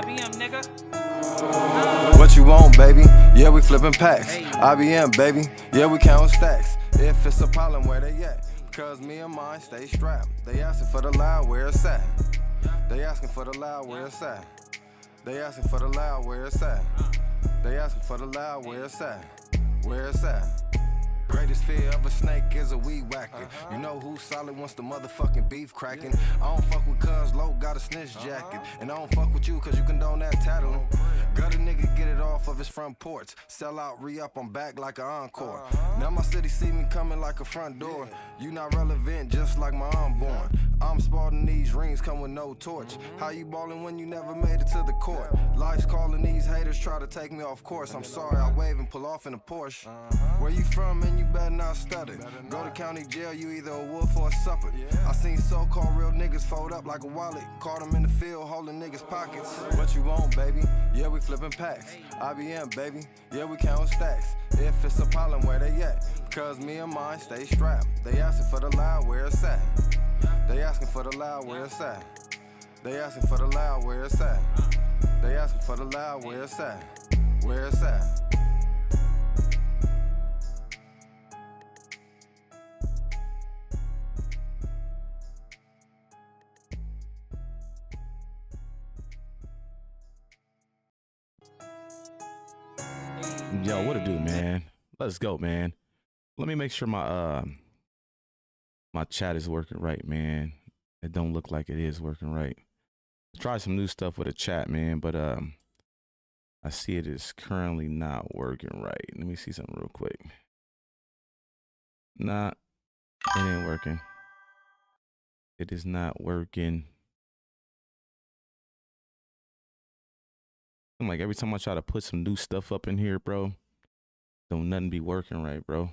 IBM, nigga. What you want, baby? Yeah, we flipping packs. IBM, baby. Yeah, we counting stacks. If it's a problem, where they at? Cause me and mine stay strapped. They asking for the loud, where it's at? They asking for the loud, where it's at? They asking for the loud, where it's at? They asking for the loud, where it's at? Where it's at? Greatest fear of a snake is a weed whacker. You know who's solid once the motherfucking beef cracking. I don't fuck with cuz Low got a snitch jacket. And I don't fuck with you cause you condone that tattling. Got a nigga get it off of his front porch. Sell out, re-up, I'm back like an encore. Now my city see me coming like a front door. You not relevant just like my unborn. I'm sporting these rings come with no torch. How you ballin' when you never made it to the court? Life's calling these haters try to take me off course. I'm sorry I wave and pull off in a Porsche. Where you from and you better not stutter. Go to county jail, you either a wolf or a supper. I seen so-called real niggas fold up like a wallet. Caught them in the field holding niggas' pockets. What you want, baby? Yeah, we flipping packs. IBM, baby. Yeah, we counting stacks. If it's a problem, where they at? Cause me and mine stay strapped. They asking for the loud, where it's at? They asking for the loud, where it's at? They asking for the loud, where it's at? They asking for the loud, where it's at? Where it's at? Yo, what it do, man? Let's go, man. Let me make sure my my chat is working right, man. It don't look like it is working right. Try some new stuff with a chat, man, but I see it is currently not working right. Let me see something real quick. Nah, it ain't working. It is not working. I'm like, every time I try to put some new stuff up in here, bro, don't nothing be working right, bro.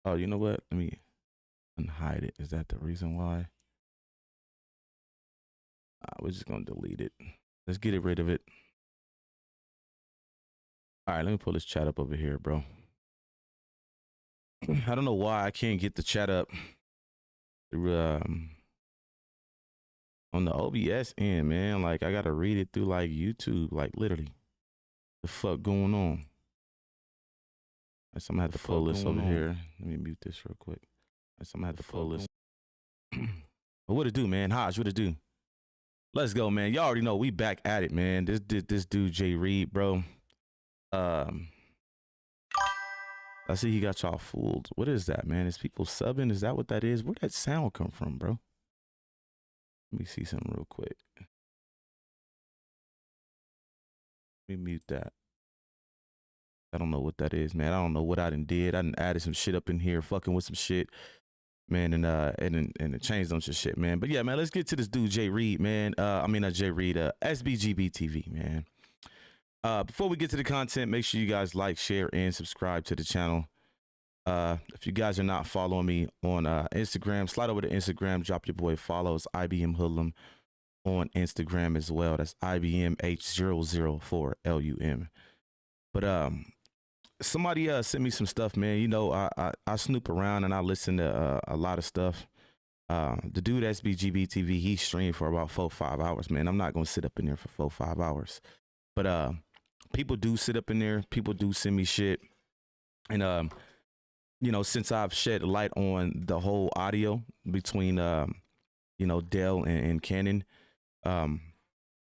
Oh, you know what? Let me unhide it. Is that the reason why? We're just gonna delete it. Let's get rid of it. All right, let me pull this chat up over here, bro. I don't know why I can't get the chat up on the OBS end, man. Like, I gotta read it through like YouTube, like literally. The fuck going on? So I'm gonna have to pull this over here. Let me mute this real quick. So I'm gonna have to pull this. But what it do, man? Hodge, what it do? Let's go, man. Y'all already know we back at it, man. This dude Jreed, bro. I see he got y'all fooled. What is that, man? Is people subbing? Is that what that is? Where'd that sound come from, bro? Let me see something real quick. Let me mute that. I don't know what that is, man. I don't know what I done did. I done added some shit up in here, fucking with some shit, man, and it changed on some shit, man. But yeah, man, let's get to this dude Jreed, man. I mean not Jreed, SBGBTV, man. Before we get to the content, make sure you guys like, share, and subscribe to the channel. If you guys are not following me on Instagram, slide over to Instagram, drop your boy follows, IBM Hoodlum on Instagram as well. That's IBMH004LUM. But somebody sent me some stuff, man. You know, I snoop around and I listen to a lot of stuff. The dude SBGBTV, he streamed for about 4-5 hours, man. I'm not gonna sit up in there for 4-5 hours. But people do sit up in there, people do send me shit. And you know, since I've shed light on the whole audio between you know, Dell and Canon,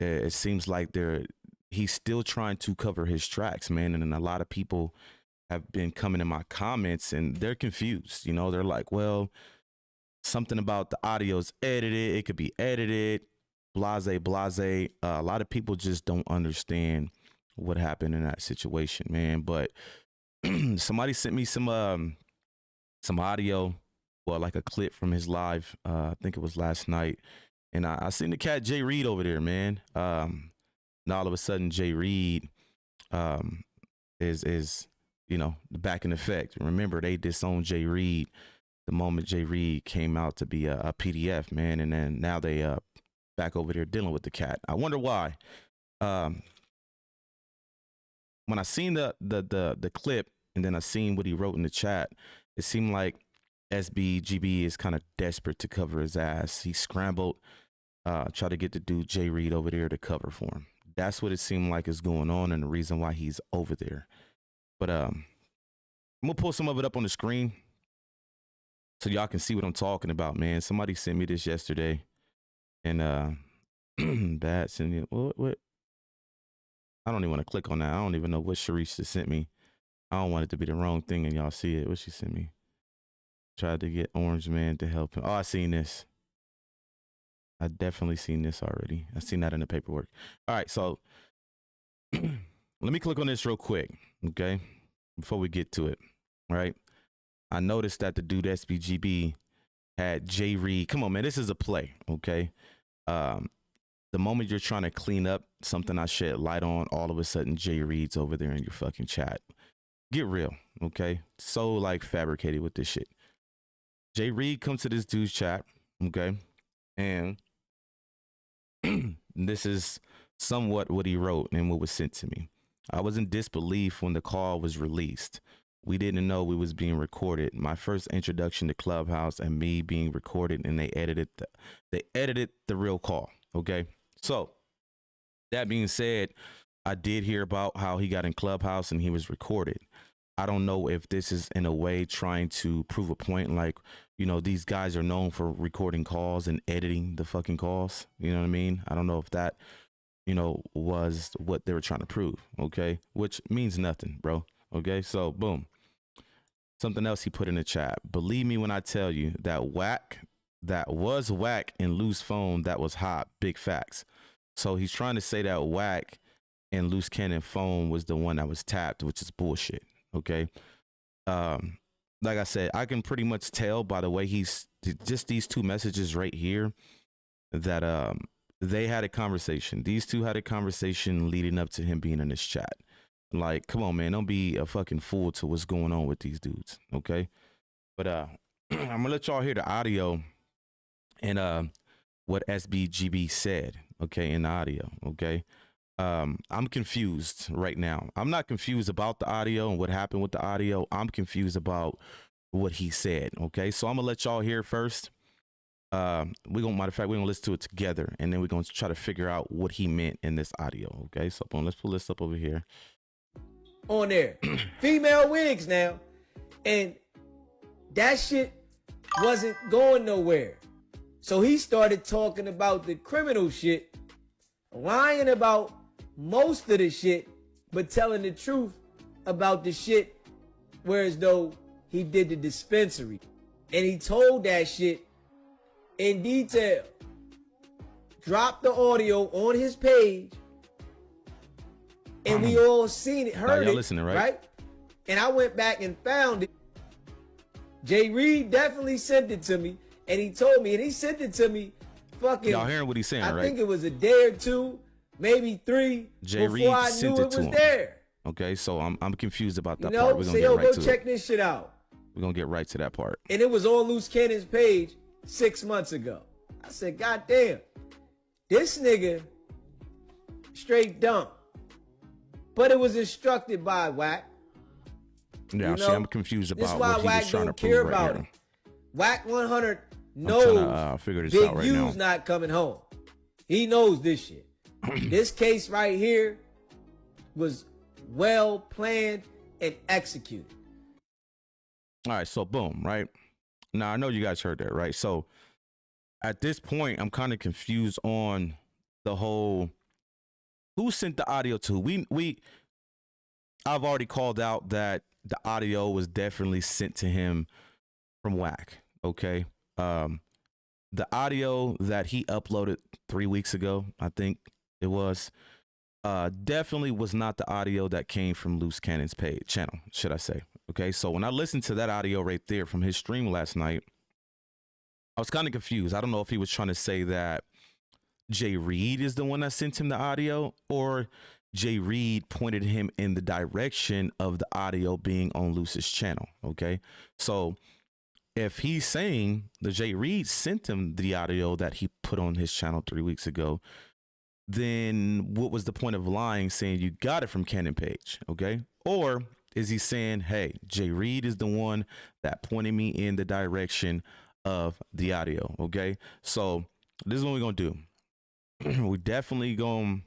it seems like he's still trying to cover his tracks, man. And a lot of people have been coming in my comments and they're confused. You know, they're like, well, something about the audio's edited. It could be edited, blase. A lot of people just don't understand what happened in that situation, man. But somebody sent me some audio, well, like a clip from his live. I think it was last night. And I seen the cat Jreed over there, man. And all of a sudden, Jreed is you know, back in effect. Remember, they disowned Jreed the moment Jreed came out to be a PDF, man, and then now they back over there dealing with the cat. I wonder why. When I seen the clip and then I seen what he wrote in the chat, it seemed like SBGB is kind of desperate to cover his ass. He scrambled try to get the dude Jreed over there to cover for him. That's what it seemed like is going on, and the reason why he's over there. But I'm gonna pull some of it up on the screen so y'all can see what I'm talking about, man. Somebody sent me this yesterday, and bad sent me what? I don't even want to click on that. I don't even know what Sharice just sent me. I don't want it to be the wrong thing and y'all see it. What she sent me? Tried to get Orange Man to help him. Oh, I seen this. I definitely seen this already. I seen that in the paperwork. All right, so let me click on this real quick, okay? Before we get to it, all right? I noticed that the dude SBGB had Jreed. Come on, man, this is a play, okay? The moment you're trying to clean up something I shed light on, all of a sudden Jreed's over there in your fucking chat. Get real, okay? So like fabricated with this shit. Jreed comes to this dude's chat, okay? And this is somewhat what he wrote and what was sent to me. I was in disbelief when the call was released. We didn't know we was being recorded. My first introduction to Clubhouse and me being recorded, and they edited the real call, okay? So that being said, I did hear about how he got in Clubhouse and he was recorded. I don't know if this is in a way trying to prove a point, like, you know, these guys are known for recording calls and editing the fucking calls. You know what I mean? I don't know if that, you know, was what they were trying to prove. Okay. Which means nothing, bro. Okay. So boom. Something else he put in the chat. Believe me when I tell you that Wack, that was Wack and Luce phone that was hot. Big facts. So he's trying to say that Wack and Luce Cannon phone was the one that was tapped, which is bullshit. Okay. Like I said, I can pretty much tell by the way he's just these two messages right here that they had a conversation. These two had a conversation leading up to him being in this chat. Like, come on, man, don't be a fucking fool to what's going on with these dudes. Okay. But I'm gonna let y'all hear the audio and what SBGB said, okay, in the audio. Okay. I'm confused right now. I'm not confused about the audio and what happened with the audio. I'm confused about what he said. Okay, so I'm gonna let y'all hear first. Matter of fact, we're gonna listen to it together, and then we're gonna try to figure out what he meant in this audio. Okay, so let's pull this up over here. On there, female wigs now, and that shit wasn't going nowhere. So he started talking about the criminal shit, lying about most of the shit, but telling the truth about the shit, whereas though he did the dispensary. And he told that shit in detail. Dropped the audio on his page, and we all seen it, heard it, listening, right? And I went back and found it. Jreed definitely sent it to me, and he told me, and he sent it to me fucking, y'all hearing what he's saying, right? I think it was a day or two, maybe three, before I knew it was there. Okay, so I'm confused about that you know, part. We're gonna get right to it. Go check this shit out. We're gonna get right to that part. And it was on Luce Cannon's page 6 months ago. I said, God damn, this nigga straight dumb. But it was instructed by Wack. Yeah, you know? See, I'm confused about what he was trying to prove right here. Wack 100 knows figure this Big out right U's now. not coming home. He knows this shit. This case right here was well planned and executed. All right, so boom, right? Now, I know you guys heard that, right? So at this point, I'm kind of confused on the whole who sent the audio to. I've already called out that the audio was definitely sent to him from Wack, okay? The audio that he uploaded 3 weeks ago, I think it was, definitely was not the audio that came from Luce Cannon's channel, should I say. Okay, so when I listened to that audio right there from his stream last night, I was kind of confused. I don't know if he was trying to say that Jreed is the one that sent him the audio, or Jreed pointed him in the direction of the audio being on Luce's channel. Okay, so if he's saying the Jreed sent him the audio that he put on his channel 3 weeks ago, then what was the point of lying, saying you got it from Cannon page? Okay, or is he saying, hey, Jreed is the one that pointed me in the direction of the audio? Okay, so this is what we're gonna do. we definitely gonna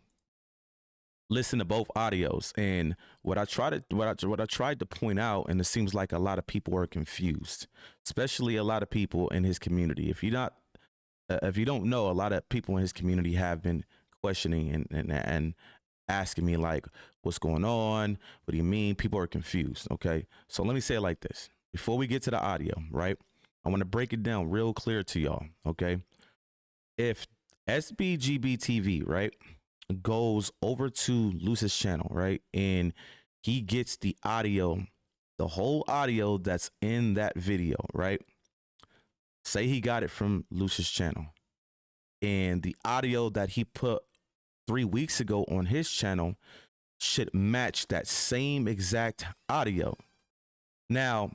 listen to both audios. And what I tried to point out, and it seems like a lot of people are confused, especially a lot of people in his community. If you don't know, a lot of people in his community have been questioning and asking me like, what's going on? What do you mean? People are confused. Okay. So let me say it like this. Before we get to the audio, right? I want to break it down real clear to y'all. Okay. If SBGBTV, right, goes over to Luce's channel, right, and he gets the audio, the whole audio that's in that video, right? Say he got it from Luce's channel, and the audio that he put 3 weeks ago on his channel should match that same exact audio. Now,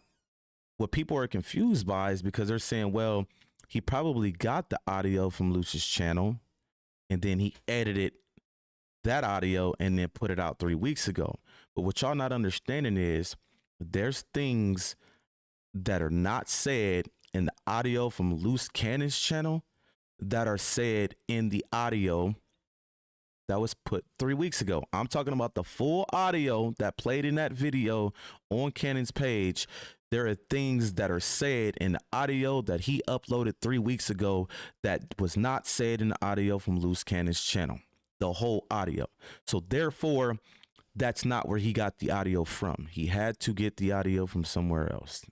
what people are confused by is because they're saying, well, he probably got the audio from Luce's channel and then he edited that audio and then put it out 3 weeks ago. But what y'all not understanding is there's things that are not said in the audio from Luce Cannon's channel that are said in the audio that was put 3 weeks ago. I'm talking about the full audio that played in that video on Cannon's page. There are things that are said in the audio that he uploaded 3 weeks ago that was not said in the audio from Luce Cannon's channel, the whole audio. So therefore, that's not where he got the audio from. He had to get the audio from somewhere else.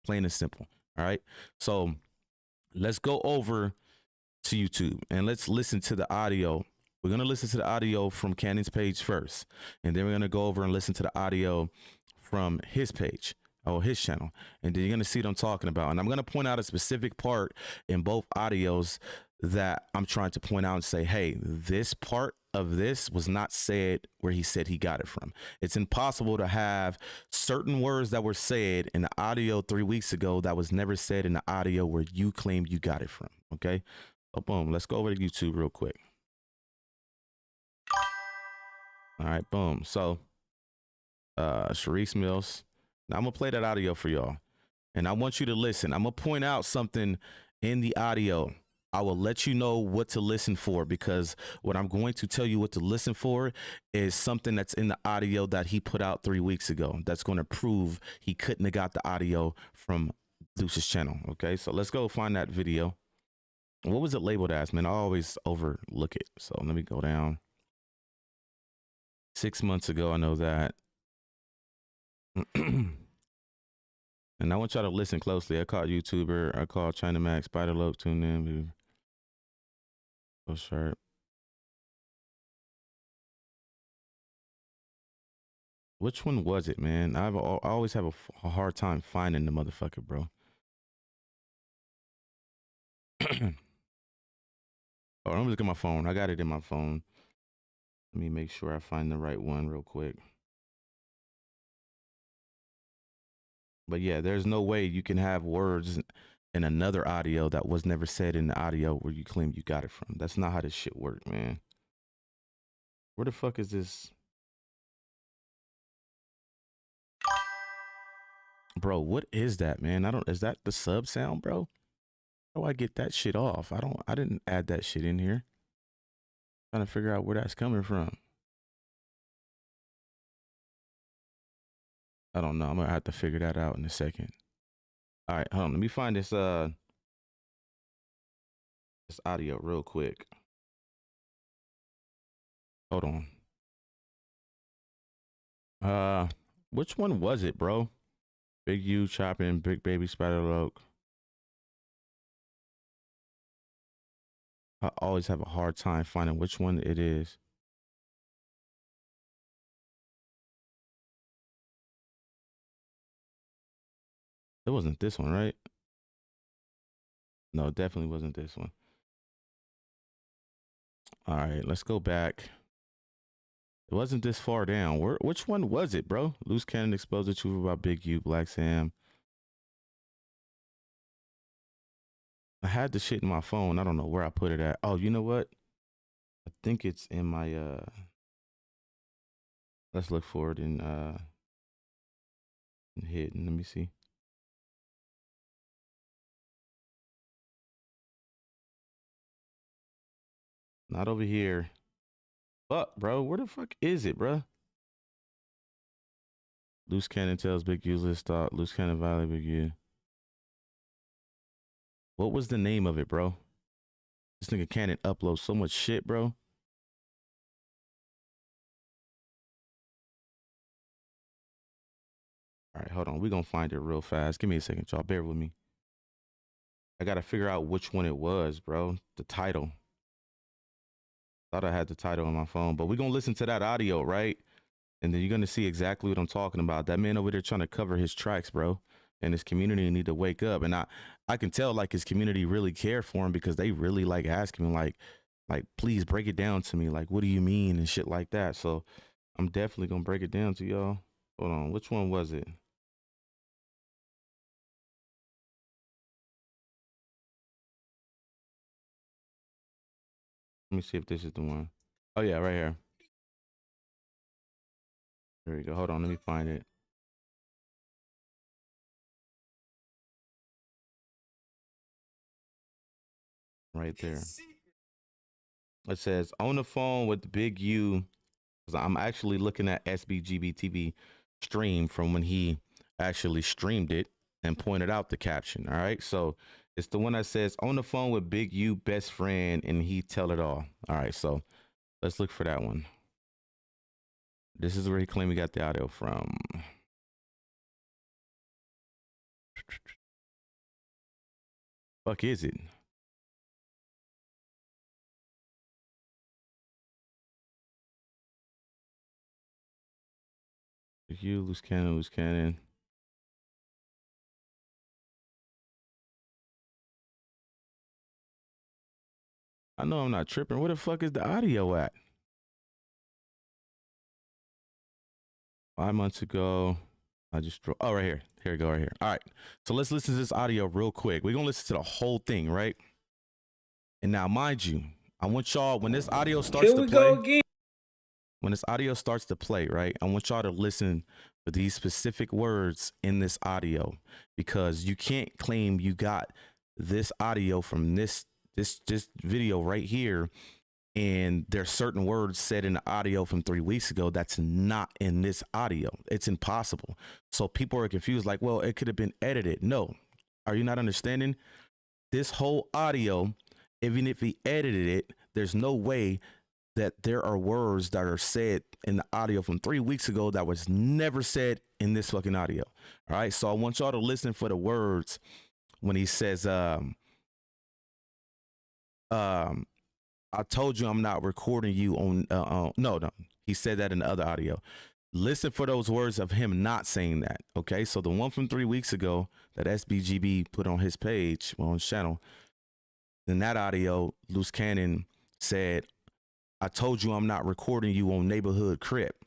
Plain and simple. All right. So let's go over to YouTube and let's listen to the audio. We're going to listen to the audio from Cannon's page first, and then we're going to go over and listen to the audio from his page or his channel. And then you're going to see what I'm talking about. And I'm going to point out a specific part in both audios that I'm trying to point out and say, hey, this part of this was not said where he said he got it from. It's impossible to have certain words that were said in the audio 3 weeks ago that was never said in the audio where you claimed you got it from. Okay. So boom, let's go over to YouTube real quick. All right, boom. So Sharice Mills. Now I'm gonna play that audio for y'all. And I want you to listen. I'm gonna point out something in the audio. I will let you know what to listen for, because what I'm going to tell you what to listen for is something that's in the audio that he put out 3 weeks ago. That's going to prove he couldn't have got the audio from Luce's channel. Okay, so let's go find that video. What was it labeled as, man? I always overlook it. So let me go down. 6 months ago, I know that. And I want y'all to listen closely. I called YouTuber, I called China Max, Spider Loke, tune in. So sharp. Which one was it, man? I always have a hard time finding the motherfucker, bro. Oh, let me look at my phone. I got it in my phone. Let me make sure I find the right one real quick. But yeah, there's no way you can have words in another audio that was never said in the audio where you claim you got it from. That's not how this shit works, man. Where the fuck is this? Bro, what is that, man? Is that the sub sound, bro? How do I get that shit off? I didn't add that shit in here. Trying to figure out where that's coming from. I don't know. I'm gonna have to figure that out in a second. All right, hold on. Let me find this audio real quick. Hold on. Which one was it, bro? Big U chopping, Big Baby Spider Loke. I always have a hard time finding which one it is. It wasn't this one, right? No, it definitely wasn't this one. All right, let's go back. It wasn't this far down. Which one was it, bro? Luce Cannon exposed the truth about Big U, Black Sam. I had the shit in my phone. I don't know where I put it at. Oh, you know what? I think it's in my let's look for it in hidden. Let me see. Not over here. Fuck, bro. Where the fuck is it, bro? Luce Cannon tells Big U, let's stop. Luce Cannon violate Big U. What was the name of it, bro? This nigga Cannon uploads so much shit, bro. All right, hold on. We're going to find it real fast. Give me a second, y'all. Bear with me. I got to figure out which one it was, bro. The title. Thought I had the title on my phone, but we're going to listen to that audio, right? And then you're going to see exactly what I'm talking about. That man over there trying to cover his tracks, bro. And his community need to wake up. And I can tell, like, his community really care for him because they really, like, asking him, like, please break it down to me. Like, what do you mean? And shit like that. So I'm definitely going to break it down to y'all. Hold on. Which one was it? Let me see if this is the one. Oh, yeah, right here. There we go. Hold on. Let me find it. Right there. It says, on the phone with the Big U. I'm actually looking at SBGBTV stream from when he actually streamed it and pointed out the caption. All right. So it's the one that says, on the phone with Big U, best friend, and he tell it all. All right. So let's look for that one. This is where he claimed he got the audio from. Fuck is it? You, Luce Cannon, Luce Cannon. I know I'm not tripping. Where the fuck is the audio at? 5 months ago, I just drove. Oh, right here. Here we go, right here. All right. So let's listen to this audio real quick. We're going to listen to the whole thing, right? And now, mind you, I want y'all, when this audio starts to play, when this audio starts to play, right, I want y'all to listen for these specific words in this audio, because you can't claim you got this audio from this video right here, and there's certain words said in the audio from 3 weeks ago that's not in this audio. It's impossible. So people are confused, like, well, it could have been edited. No. Are you not understanding? This whole audio, even if he edited it, there's no way that there are words that are said in the audio from 3 weeks ago that was never said in this fucking audio. All right. So I want y'all to listen for the words when he says, I told you I'm not recording you on, no, he said that in the other audio. Listen for those words of him not saying that. Okay. So the one from 3 weeks ago that SBGB put on his page, on his channel, in that audio, Luce Cannon said, I told you I'm not recording you on Neighborhood Crip.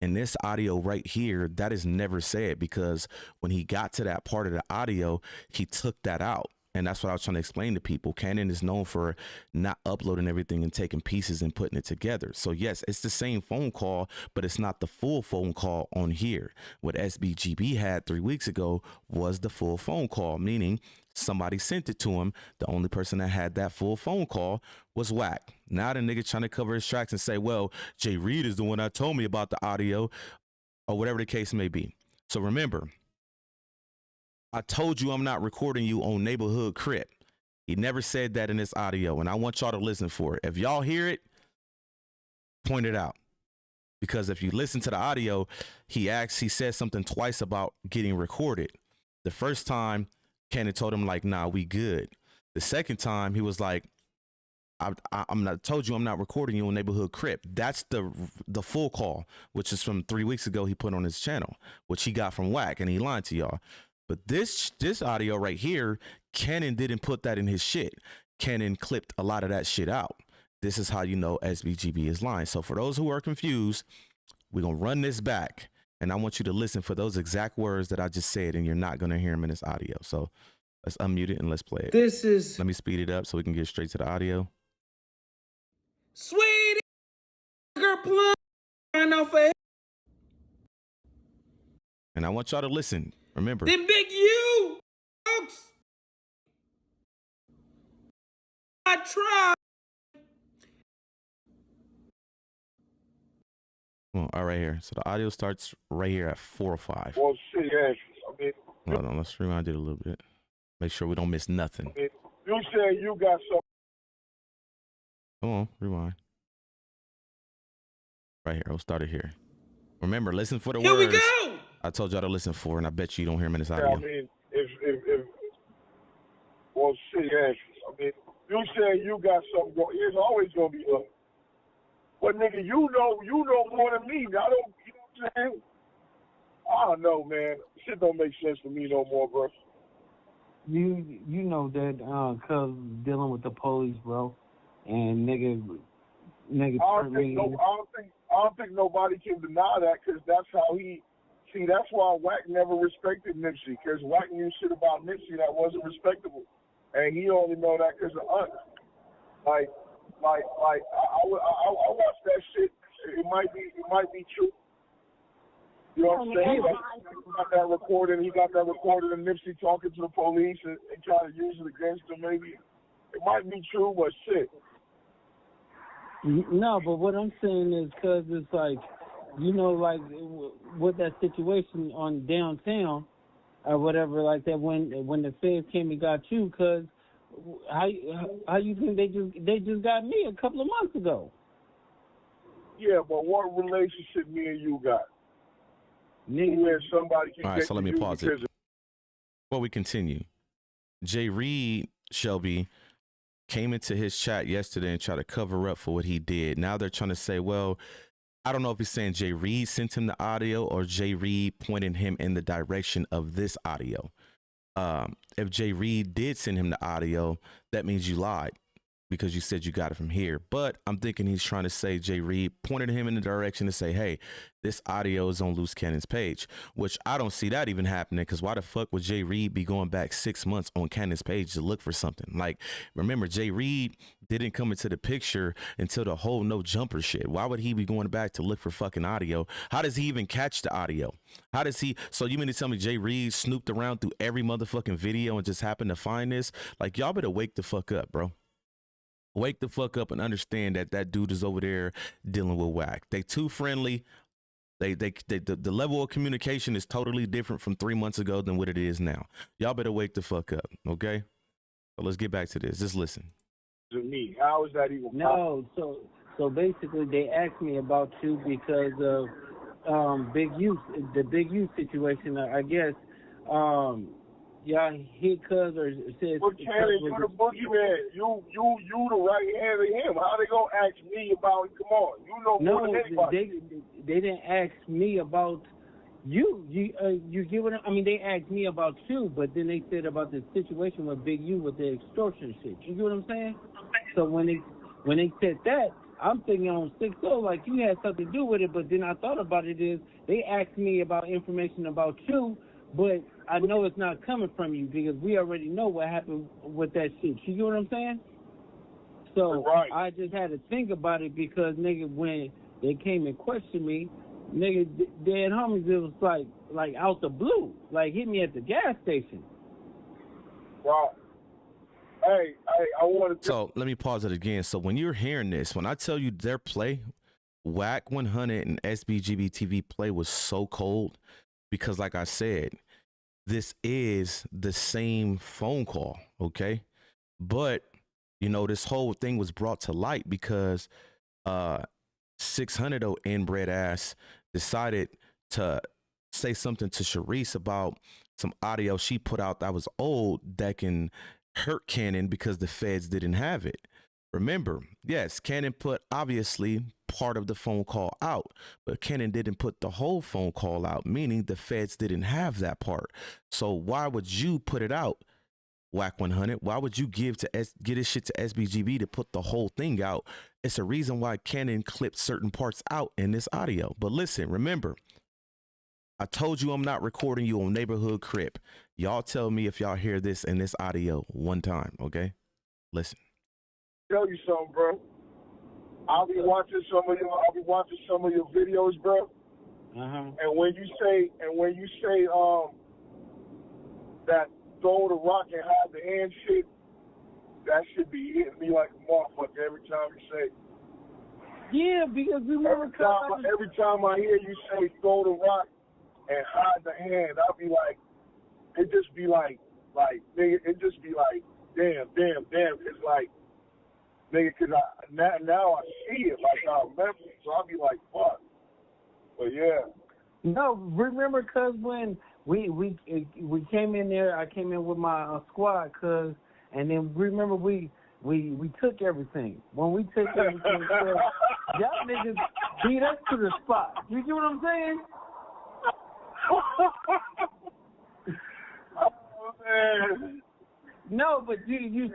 In this audio right here, that is never said, because when he got to that part of the audio, he took that out. And that's what I was trying to explain to people. Cannon is known for not uploading everything and taking pieces and putting it together. So yes, it's the same phone call, but it's not the full phone call on here. What SBGB had 3 weeks ago was the full phone call, meaning somebody sent it to him. The only person that had that full phone call was Wack. Now the nigga trying to cover his tracks and say, well, Jreed is the one that told me about the audio, or whatever the case may be. So remember, I told you I'm not recording you on Neighborhood Crip. He never said that in this audio, and I want y'all to listen for it. If y'all hear it, point it out. Because if you listen to the audio, he said something twice about getting recorded. The first time, Cannon told him, like, nah, we good. The second time, he was like, I'm not told you I'm not recording you on Neighborhood Crip. That's the full call, which is from 3 weeks ago he put on his channel, which he got from Wack, and he lied to y'all. But this audio right here, Cannon didn't put that in his shit. Cannon clipped a lot of that shit out. This is how you know SBGB is lying. So for those who are confused, we're going to run this back, and I want you to listen for those exact words that I just said, and you're not going to hear them in this audio. So let's unmute it and let's play it. Let me speed it up so we can get straight to the audio. Sweet girl plum. And I want y'all to listen. Remember. Then Big U, folks. I tried. All right here. So the audio starts right here at 4:05. Well, shit, yeah. I mean, Hold on, let's rewind it a little bit. Make sure we don't miss nothing. I mean, you said you got some. Come on, rewind. Right here. We'll start it here. Remember, listen for the Here words. we go. I told y'all to listen for, and I bet you don't hear them in this I audio. mean, if well, shit, yeah. I mean, you said you got something going. It's always gonna be up. But nigga, you know more than me. I don't. You know what I'm saying? I don't know, man. Shit don't make sense to me no more, bro. You know that cuz dealing with the police, bro, and nigga I don't think nobody can deny that, because that's how he. See, that's why Wack never respected Nipsey, because Wack knew shit about Nipsey that wasn't respectable, and he only know that because of us. Like I watched that shit. It might be true. You know what I'm saying? He got that recorded. He got that recorded of Nipsey talking to the police and trying to use it against him. Maybe it might be true, but shit. No, but what I'm saying is, cuz it's like, you know, like with that situation on downtown or whatever, like that when the feds came and got you, cuz how you think they just got me a couple of months ago? Yeah, but what relationship me and you got? Nigga, Where somebody can All right, get so let me to you pause because it. Before we continue, Jreed, Shelby, came into his chat yesterday and tried to cover up for what he did. Now they're trying to say, well, I don't know if he's saying Jreed sent him the audio or Jreed pointed him in the direction of this audio. If Jreed did send him the audio, that means you lied because you said you got it from here. But I'm thinking he's trying to say Jreed pointed him in the direction to say, hey, this audio is on Luce Cannon's page, which I don't see that even happening, because why the fuck would Jreed be going back 6 months on Cannon's page to look for something? Like, remember, Jreed didn't come into the picture until the whole no jumper shit. Why would he be going back to look for fucking audio? How does he even catch the audio? How does he? So you mean to tell me Jreed snooped around through every motherfucking video and just happened to find this? Like, y'all better wake the fuck up, bro. Wake the fuck up and understand that that dude is over there dealing with Wack. They too friendly. The level of communication is totally different from 3 months ago than what it is now. Y'all better wake the fuck up, okay? So let's get back to this. Just listen. to me. How is that even no, so basically they asked me about you because of Big U, the Big U situation. I guess y'all hit cuz or said. But Cannon, you the boogeyman. You the right hand of him. How they gonna ask me about it? Come on, you know more than anybody. They didn't ask me about you. You get what I mean? They asked me about you, but then they said about the situation with Big U with the extortion shit. You get what I'm saying? So when they said that, I'm thinking on 6-0 like you had something to do with it. But then I thought about it is they asked me about information about you, but I know it's not coming from you because we already know what happened with that shit. You get what I'm saying? So right. I just had to think about it because, nigga, when they came and questioned me, nigga, dead homies, it was like out the blue. Like, hit me at the gas station. Wow. Hey, I wanted to... So let me pause it again. So when you're hearing this, when I tell you their play, Wack 100 and SBGBTV play was so cold because, like I said, this is the same phone call, okay? But, you know, this whole thing was brought to light because 600 inbred ass decided to say something to Sharice about some audio she put out that was old that can hurt Cannon because the feds didn't have it. Remember, yes, Cannon put obviously part of the phone call out, but Cannon didn't put the whole phone call out, meaning the feds didn't have that part. So why would you put it out, Wack 100? Why would you get this shit to SBGB to put the whole thing out? It's a reason why Cannon clipped certain parts out in this audio. But listen, remember, I told you I'm not recording you on Neighborhood Crip. Y'all tell me if y'all hear this in this audio one time, okay? Listen. Tell you something, bro. I'll be watching some of your videos, bro. Uh-huh. And when you say that throw the rock and hide the hand shit, that should be hitting me like a motherfucker every time you say it. Yeah, because we remember Every time I hear you say throw the rock and hide the hand, I'll be like, it just be like, nigga, it just be like, damn. It's like, nigga, because now I see it, like I remember it, so I'll be like, fuck. But yeah. No, remember, cuz when we came in there, I came in with my squad, cuz, and then remember we took everything. When we took everything, y'all niggas beat us to the spot. You get what I'm saying? Oh man. No, but you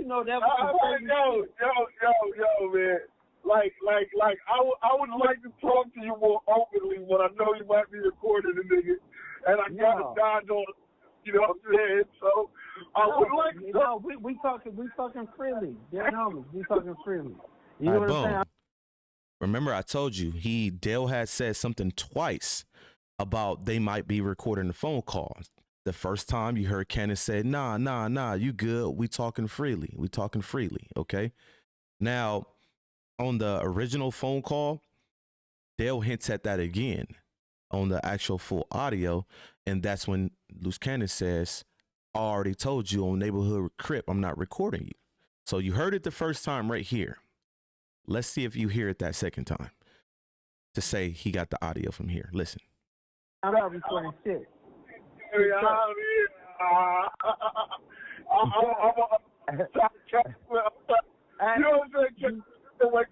know that was yo, man. Like, I would like to talk to you more openly when I know you might be recording a nigga, and I gotta dodge on, you know what I'm saying? So I would like to. No, we talking freely. They're homies. We talking freely. You know what I'm saying? Remember, I told you Dale had said something twice about they might be recording the phone call. The first time you heard Cannon say, nah, you good. We talking freely. Okay. Now, on the original phone call, Dale hints at that again on the actual full audio. And that's when Luce Cannon says, I already told you on Neighborhood Crip, I'm not recording you. So you heard it the first time right here. Let's see if you hear it that second time to say he got the audio from here. Listen. I'm not recording shit. You know what I'm saying? Like,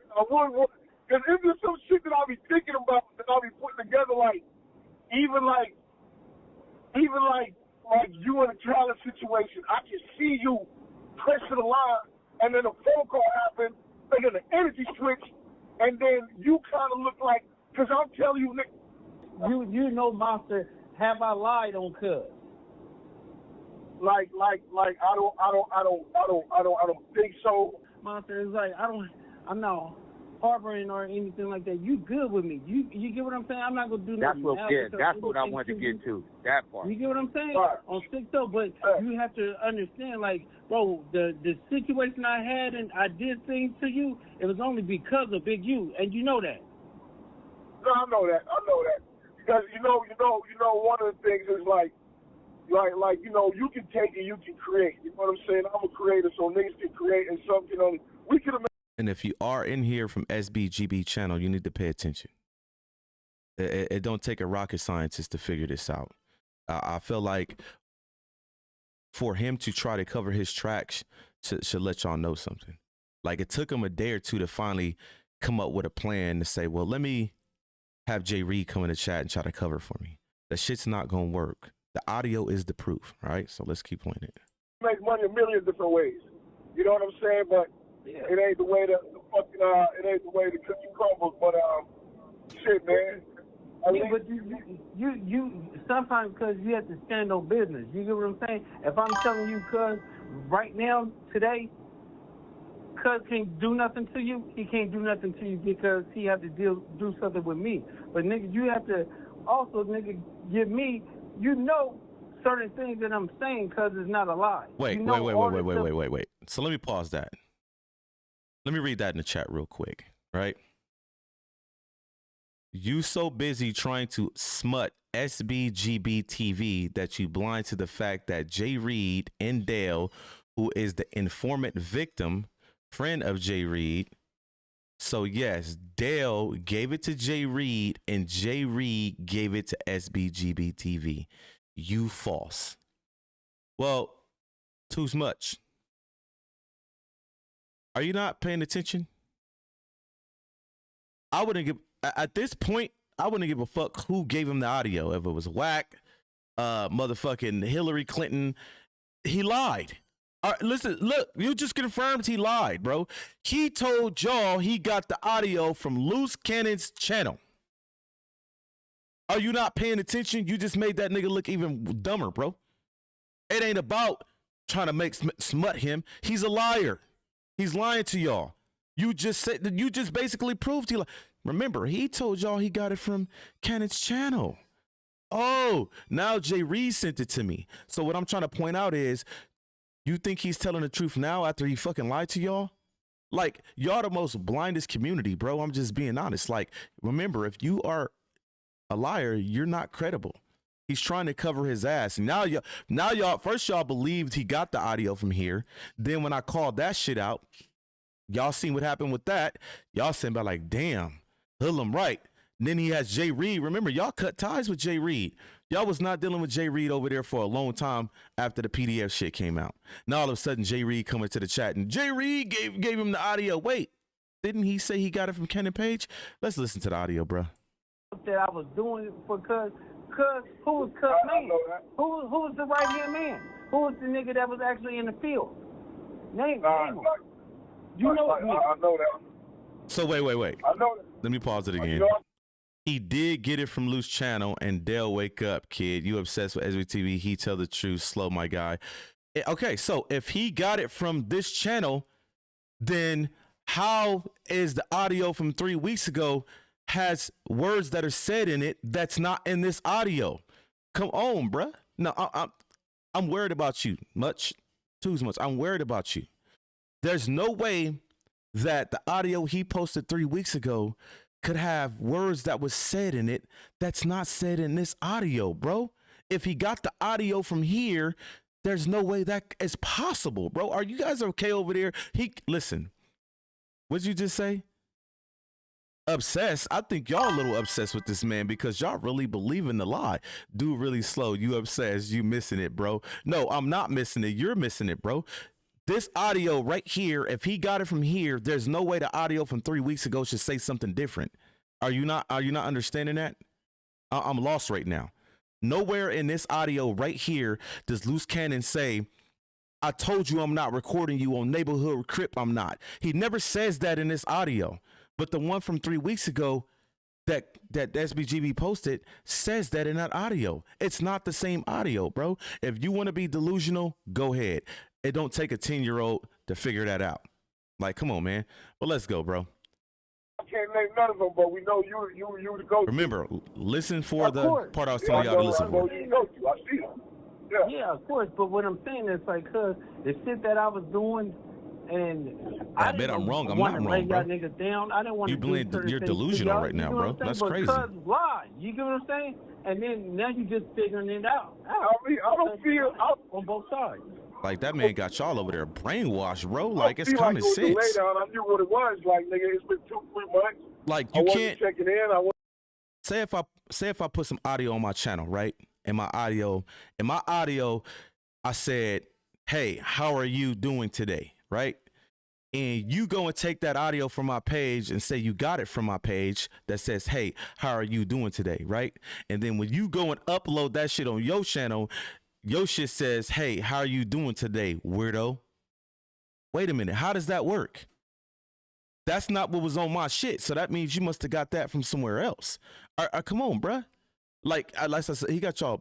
because if there's some shit that I'll be thinking about, that I'll be putting together, even like you in a challenge situation, I can see you pressing the line, and then a phone call happens, and then the energy switch, and then you kind of look like, because I'm telling you, Nick. You know, Monster, have I lied on cuz? Like I don't think so. Monster is like, I'm not harboring or anything like that. You good with me? You get what I'm saying? I'm not gonna do nothing. That's what I wanted to get to. That part. You get what I'm saying? Right. On 6-0, but you have to understand, like, bro, the situation I had and I did things to you, it was only because of Big U, and you know that. No, I know that. Because you know, one of the things is like you know, you can take and you can create. You know what I'm saying? I'm a creator, so niggas can create and something on. We could have. And if you are in here from SBGB channel, you need to pay attention. It don't take a rocket scientist to figure this out. I feel like for him to try to cover his tracks should let y'all know something. Like, it took him a day or two to finally come up with a plan to say, well, let me have Jreed come in the chat and try to cover for me. That shit's not gonna work. The audio is the proof, right? So let's keep playing it. Make money a million different ways. You know what I'm saying? But it ain't the way the fucking it ain't the way the cookie crumbles. But shit, man. But you sometimes, cuz you have to stand on business. You get what I'm saying? If I'm telling you, cuz right now, today, cuz can't do nothing to you, he can't do nothing to you because he have to do something with me. But nigga, you have to also, nigga, give me, you know, certain things that I'm saying, cuz it's not a lie. Wait. So let me pause that. Let me read that in the chat real quick, right? You so busy trying to smut SBGBTV that you blind to the fact that Jreed and Dale, who is the informant victim, friend of Jreed. So yes, Dale gave it to Jreed and Jreed gave it to SBGBTV. You false. Well, too much. Are you not paying attention? I wouldn't give, at this point, I wouldn't give a fuck who gave him the audio. If it was Wack, motherfucking Hillary Clinton, he lied. All right, listen, look, you just confirmed he lied, bro. He told y'all he got the audio from Luce Cannon's channel. Are you not paying attention? You just made that nigga look even dumber, bro. It ain't about trying to make smut him. He's a liar. He's lying to y'all. You just said that. You just basically proved he lied. Remember, he told y'all he got it from Cannon's channel. Oh, now Jreed sent it to me. So what I'm trying to point out is, you think he's telling the truth now after he fucking lied to y'all? Like, y'all the most blindest community, bro. I'm just being honest. Like, remember, if you are a liar, you're not credible. He's trying to cover his ass. Now y'all, first y'all believed he got the audio from here. Then when I called that shit out, y'all seen what happened with that. Y'all saying about like, damn, Hoodlum right. And then he has Jreed. Remember, y'all cut ties with Jreed. Y'all was not dealing with Jreed over there for a long time after the PDF shit came out. Now all of a sudden Jreed coming to the chat and Jreed gave him the audio. Wait, didn't he say he got it from Ken and Page? Let's listen to the audio, bro. That I was doing it for Cuz who was Cuz man? Who was the right hand man? Who was the nigga that was actually in the field? Name him. You know me. I know that. So wait. I know that. Let me pause it again. He did get it from Luce channel, and Dale, wake up, kid. You obsessed with SBTV. He tell the truth. Slow, my guy. Okay, so if he got it from this channel, then how is the audio from 3 weeks ago has words that are said in it that's not in this audio? Come on, bruh. No, I'm worried about you. Too much. I'm worried about you. There's no way that the audio he posted 3 weeks ago could have words that was said in it that's not said in this audio, bro. If he got the audio from here, there's no way that is possible, bro. Are you guys okay over there? Listen, what'd you just say? Obsessed? I think y'all a little obsessed with this man because y'all really believe in the lie. Dude, really slow. You obsessed. You missing it, bro. No, I'm not missing it. You're missing it, bro. This audio right here, if he got it from here, there's no way the audio from 3 weeks ago should say something different. Are you not understanding that? I'm lost right now. Nowhere in this audio right here does Luce Cannon say, I told you I'm not recording you on Neighborhood Crip, I'm not. He never says that in this audio. But the one from 3 weeks ago that SBGB posted says that in that audio. It's not the same audio, bro. If you want to be delusional, go ahead. It don't take a 10-year-old to figure that out. Like, come on, man. But let's go, bro. I can't name none of them, but we know you the go-to. Remember, listen for the part I was telling y'all to listen for. I see them. Yeah, of course. But what I'm saying is like, cuz the shit that I was doing, and I bet I'm wrong. I'm not wrong, bro. Y'all niggas down. I didn't want to. You're delusional right now, bro. That's crazy. Cuz lie. You get what I'm saying? And then now you just figuring it out. I mean, I don't feel on both sides. Like, that man got y'all over there brainwashed, bro. Like, it's common sense. I knew what it was. Like, nigga, it's been 2-3 months. Like, you can't checking in. say if I put some audio on my channel, right? In my audio, I said, hey, how are you doing today? Right? And you go and take that audio from my page and say you got it from my page that says, hey, how are you doing today? Right? And then when you go and upload that shit on your channel, your shit says, hey, how are you doing today, weirdo? Wait a minute. How does that work? That's not what was on my shit. So that means you must have got that from somewhere else. Come on, bruh. Like I said, he got y'all.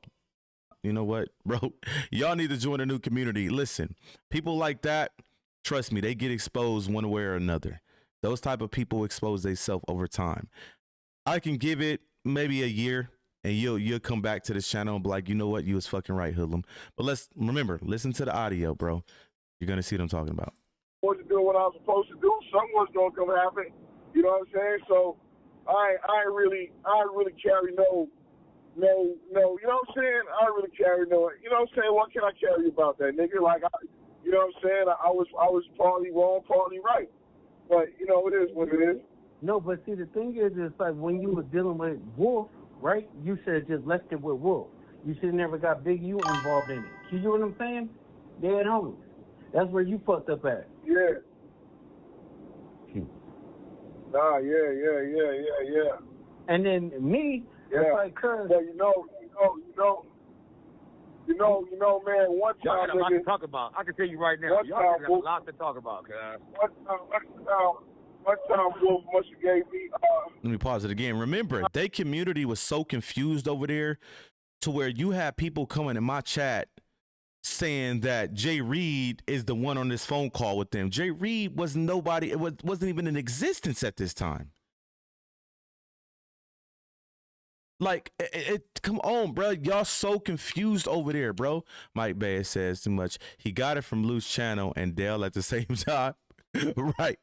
You know what, bro? Y'all need to join a new community. Listen, people like that, trust me, they get exposed one way or another. Those type of people expose themselves over time. I can give it maybe a year. And you'll come back to this channel and be like, you know what? You was fucking right, Hoodlum. But let's remember, listen to the audio, bro. You're going to see what I'm talking about. I was doing what I was supposed to do. Something was going to come happen. You know what I'm saying? So I ain't really carry no, you know what I'm saying? I don't really carry no, you know what I'm saying? What can I carry about that, nigga? Like, you know what I'm saying? I was partly wrong, partly right. But, you know, it is what it is. No, but see, the thing is, it's like when you were dealing with Wolf, right? You should have just left it with Wolf. You should have never got Big U involved in it. You know what I'm saying? They're at home. That's where you fucked up at. Yeah. Nah, yeah. And then me, it's like, cuz. Well, you know, man, one time. Y'all got a lot to talk about. I can tell you right now. Y'all got a lot to talk about, cuz. One time, Wolf must have gave me. Let me pause it again. Remember, their community was so confused over there to where you had people coming in my chat saying that Jreed is the one on this phone call with them. Jreed was nobody. It wasn't even in existence at this time. Like, come on, bro. Y'all so confused over there, bro. Mike Bass says too much. He got it from Luce channel and Dale at the same time. Right.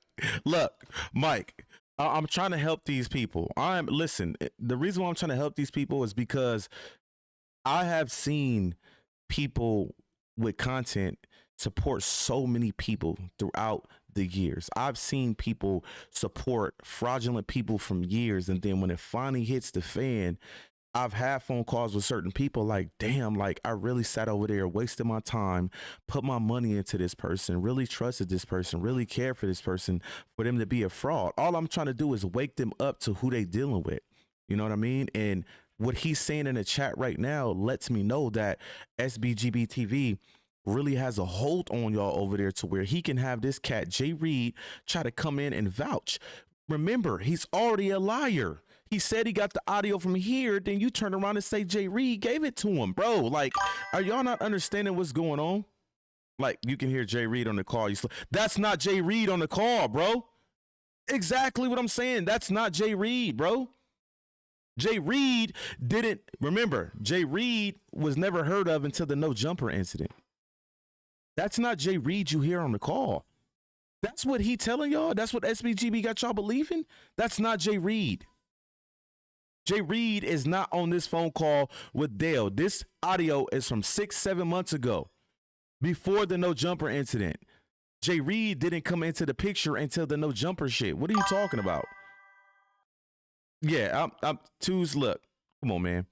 Mike, I'm trying to help these people. Listen, the reason why I'm trying to help these people is because I have seen people with content support so many people throughout the years. I've seen people support fraudulent people from years, and then when it finally hits the fan, I've had phone calls with certain people like, damn, like I really sat over there, wasted my time, put my money into this person, really trusted this person, really cared for this person, for them to be a fraud. All I'm trying to do is wake them up to who they dealing with. You know what I mean? And what he's saying in the chat right now lets me know that SBGBTV really has a hold on y'all over there to where he can have this cat, Jreed, try to come in and vouch. Remember, he's already a liar. He said he got the audio from here, then you turn around and say Jreed gave it to him, bro. Like, are y'all not understanding what's going on? Like, you can hear Jreed on the call. That's not Jreed on the call, bro. Exactly what I'm saying. That's not Jreed, bro. Jreed didn't, remember, Jreed was never heard of until the no jumper incident. That's not Jreed you hear on the call. That's what he telling y'all. That's what SBGB got y'all believing. That's not Jreed. Jreed is not on this phone call with Dale. This audio is from 6-7 months ago, before the no jumper incident. Jreed didn't come into the picture until the no jumper shit. What are you talking about? Yeah, I'm Twos. Look, come on, man.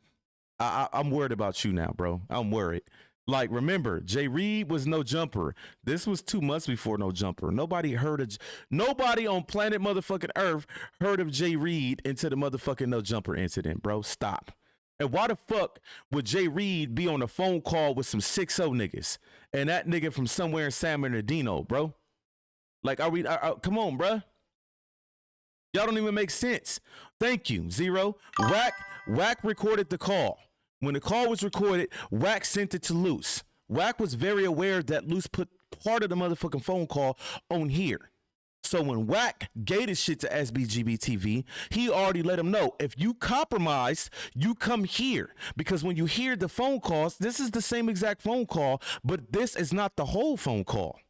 I'm worried about you now, bro. I'm worried. Like, remember, Jreed was no jumper. This was 2 months before no jumper. Nobody on planet motherfucking Earth heard of Jreed until the motherfucking no jumper incident, bro. Stop. And why the fuck would Jreed be on a phone call with some 6-0 niggas and that nigga from somewhere in San Bernardino, bro? Like, come on, bro. Y'all don't even make sense. Thank you, Zero. Wack recorded the call. When the call was recorded, Wack sent it to Luce. Wack was very aware that Luce put part of the motherfucking phone call on here. So when Wack gave his shit to SBGBTV, he already let him know, if you compromise, you come here. Because when you hear the phone calls, this is the same exact phone call, but this is not the whole phone call.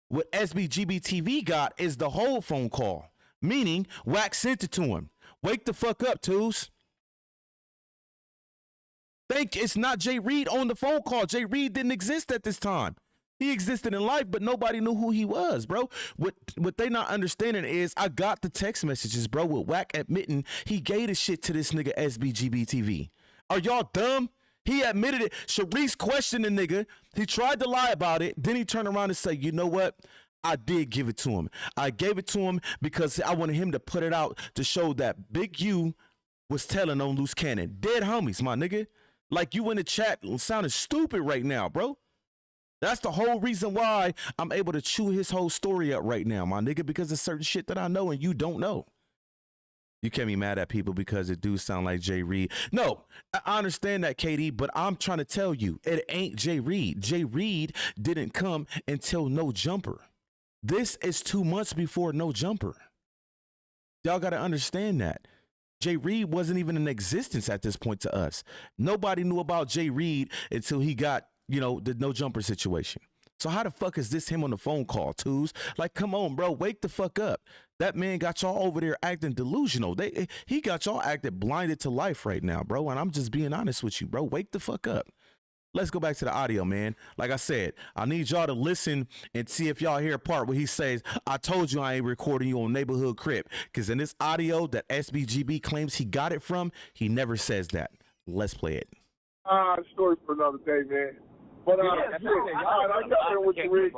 What SBGBTV got is the whole phone call. Meaning, Wack sent it to him. Wake the fuck up, Twos. It's not Jreed on the phone call. Jreed didn't exist at this time. He existed in life, but nobody knew who he was, bro. What they not understanding is I got the text messages, bro, with Wack admitting he gave the shit to this nigga SBGBTV. Are y'all dumb? He admitted it. Sharice questioned the nigga. He tried to lie about it. Then he turned around and said, you know what? I did give it to him. I gave it to him because I wanted him to put it out to show that Big U was telling on Loose Cannon. Dead homies, my nigga. Like, you in the chat sounding stupid right now, bro. That's the whole reason why I'm able to chew his whole story up right now, my nigga, because there's certain shit that I know and you don't know. You can't be mad at people because it do sound like Jreed. No, I understand that, KD, but I'm trying to tell you, it ain't Jreed. Jreed didn't come until no jumper. This is 2 months before no jumper. Y'all got to understand that. Jreed wasn't even in existence at this point to us. Nobody knew about Jreed until he got, the no jumper situation. So how the fuck is this him on the phone call, Twos? Like, come on, bro, wake the fuck up. That man got y'all over there acting delusional. He got y'all acting blinded to life right now, bro. And I'm just being honest with you, bro. Wake the fuck up. Let's go back to the audio, man. Like I said, I need y'all to listen and see if y'all hear a part where he says, I told you I ain't recording you on Neighborhood Crip. Because in this audio that SBGB claims he got it from, he never says that. Let's play it. Story for another day, man. But I got in with the rig.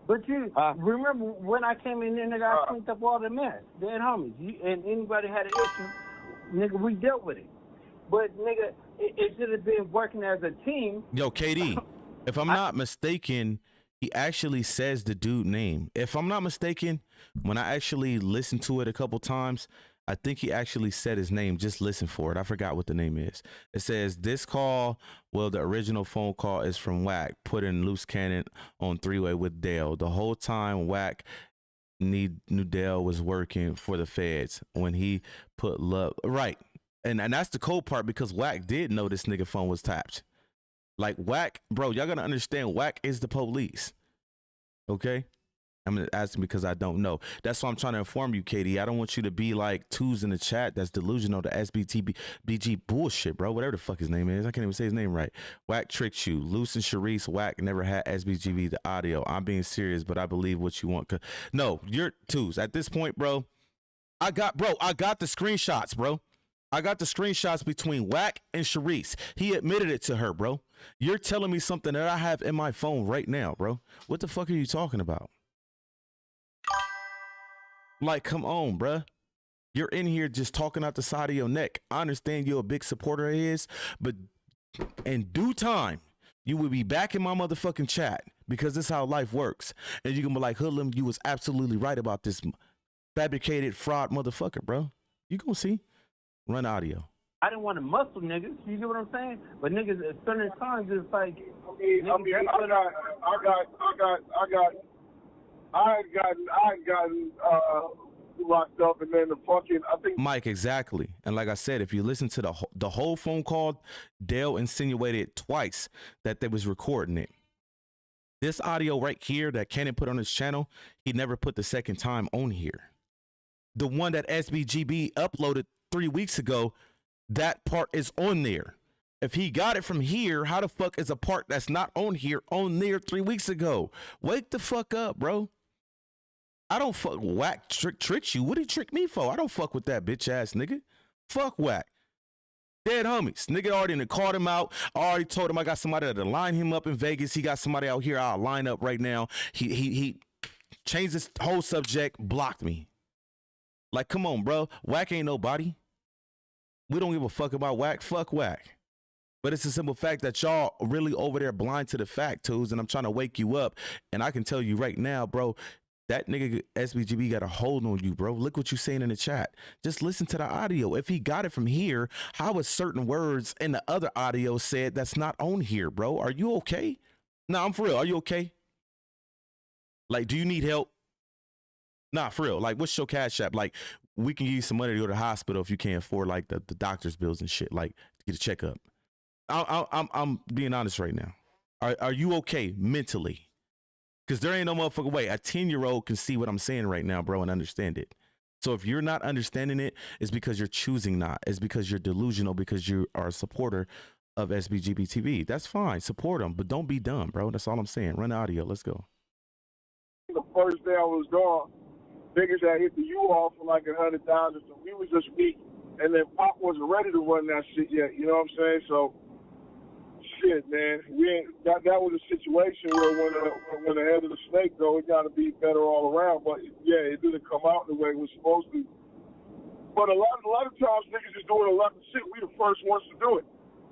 But you remember when I came in there, nigga, I cleaned up all the mess. Dead homies. And anybody had an issue, nigga, we dealt with it. But, nigga, it should have been working as a team. Yo, KD, if I'm not mistaken, he actually says the dude name. If I'm not mistaken, when I actually listened to it a couple times, I think he actually said his name. Just listen for it. I forgot what the name is. It says, this call, well, the original phone call is from Wack, putting Loose Cannon on three-way with Dale. The whole time Wack knew Dale was working for the feds when he put love. Right. And that's the cold part because Wack did know this nigga phone was tapped. Like Wack, bro, y'all gotta understand Wack is the police. Okay? I'm asking because I don't know. That's why I'm trying to inform you, Katie. I don't want you to be like twos in the chat. That's delusional. The SBTBG bullshit, bro. Whatever the fuck his name is. I can't even say his name right. Wack tricked you. Luce and Sharice, Wack never had SBGB the audio. I'm being serious, but I believe what you want. No, you're twos. At this point, bro, I got the screenshots, bro. I got the screenshots between Wack and Sharice. He admitted it to her, bro. You're telling me something that I have in my phone right now, bro. What the fuck are you talking about? Like, come on, bruh. You're in here just talking out the side of your neck. I understand you're a big supporter of his, but in due time, you will be back in my motherfucking chat because this is how life works. And you can be like, Hoodlum, you was absolutely right about this fabricated fraud motherfucker, bro. You gonna see. Run audio. I didn't want to muscle niggas. You get what I'm saying? But niggas at certain times it's like. I had gotten locked up, and then the fucking, I think. Mike, exactly. And like I said, if you listen to the whole phone call, Dale insinuated twice that they was recording it. This audio right here that Cannon put on his channel, he never put the second time on here. The one that SBGB uploaded 3 weeks ago, that part is on there. If he got it from here, how the fuck is a part that's not on here on there 3 weeks ago? Wake the fuck up, bro. I don't fuck Wack trick you. What did he trick me for? I don't fuck with that bitch ass nigga. Fuck Wack. Dead homies. Nigga already called him out. I already told him I got somebody to line him up in Vegas. He got somebody out here I'll line up right now. He changed this whole subject, blocked me. Like, come on, bro. Wack ain't nobody. We don't give a fuck about Wack. Fuck Wack. But it's a simple fact that y'all really over there blind to the fact, twos, and I'm trying to wake you up. And I can tell you right now, bro, that nigga SBGB got a hold on you, bro. Look what you're saying in the chat. Just listen to the audio. If he got it from here, how is certain words in the other audio said that's not on here, bro? Are you okay? Nah, I'm for real. Are you okay? Like, do you need help? Nah, for real. Like, what's your cash app? Like, we can give you some money to go to the hospital if you can't afford, like, the doctor's bills and shit, like, to get a checkup. I'm being honest right now. Are you okay mentally? Because there ain't no motherfucking way. A 10-year-old can see what I'm saying right now, bro, and understand it. So if you're not understanding it, it's because you're choosing not. It's because you're delusional, because you are a supporter of SBGBTV. That's fine. Support them, but don't be dumb, bro. That's all I'm saying. Run the audio. Let's go. The first day I was gone, niggas had hit the U-Haul for like 100,000, so we was just weak. And then Pop wasn't ready to run that shit yet, you know what I'm saying? So, shit, man, that was a situation where when the head of the snake go, it got to be better all around. But yeah, it didn't come out the way it was supposed to. But a lot of times niggas is doing a lot of shit. We the first ones to do it,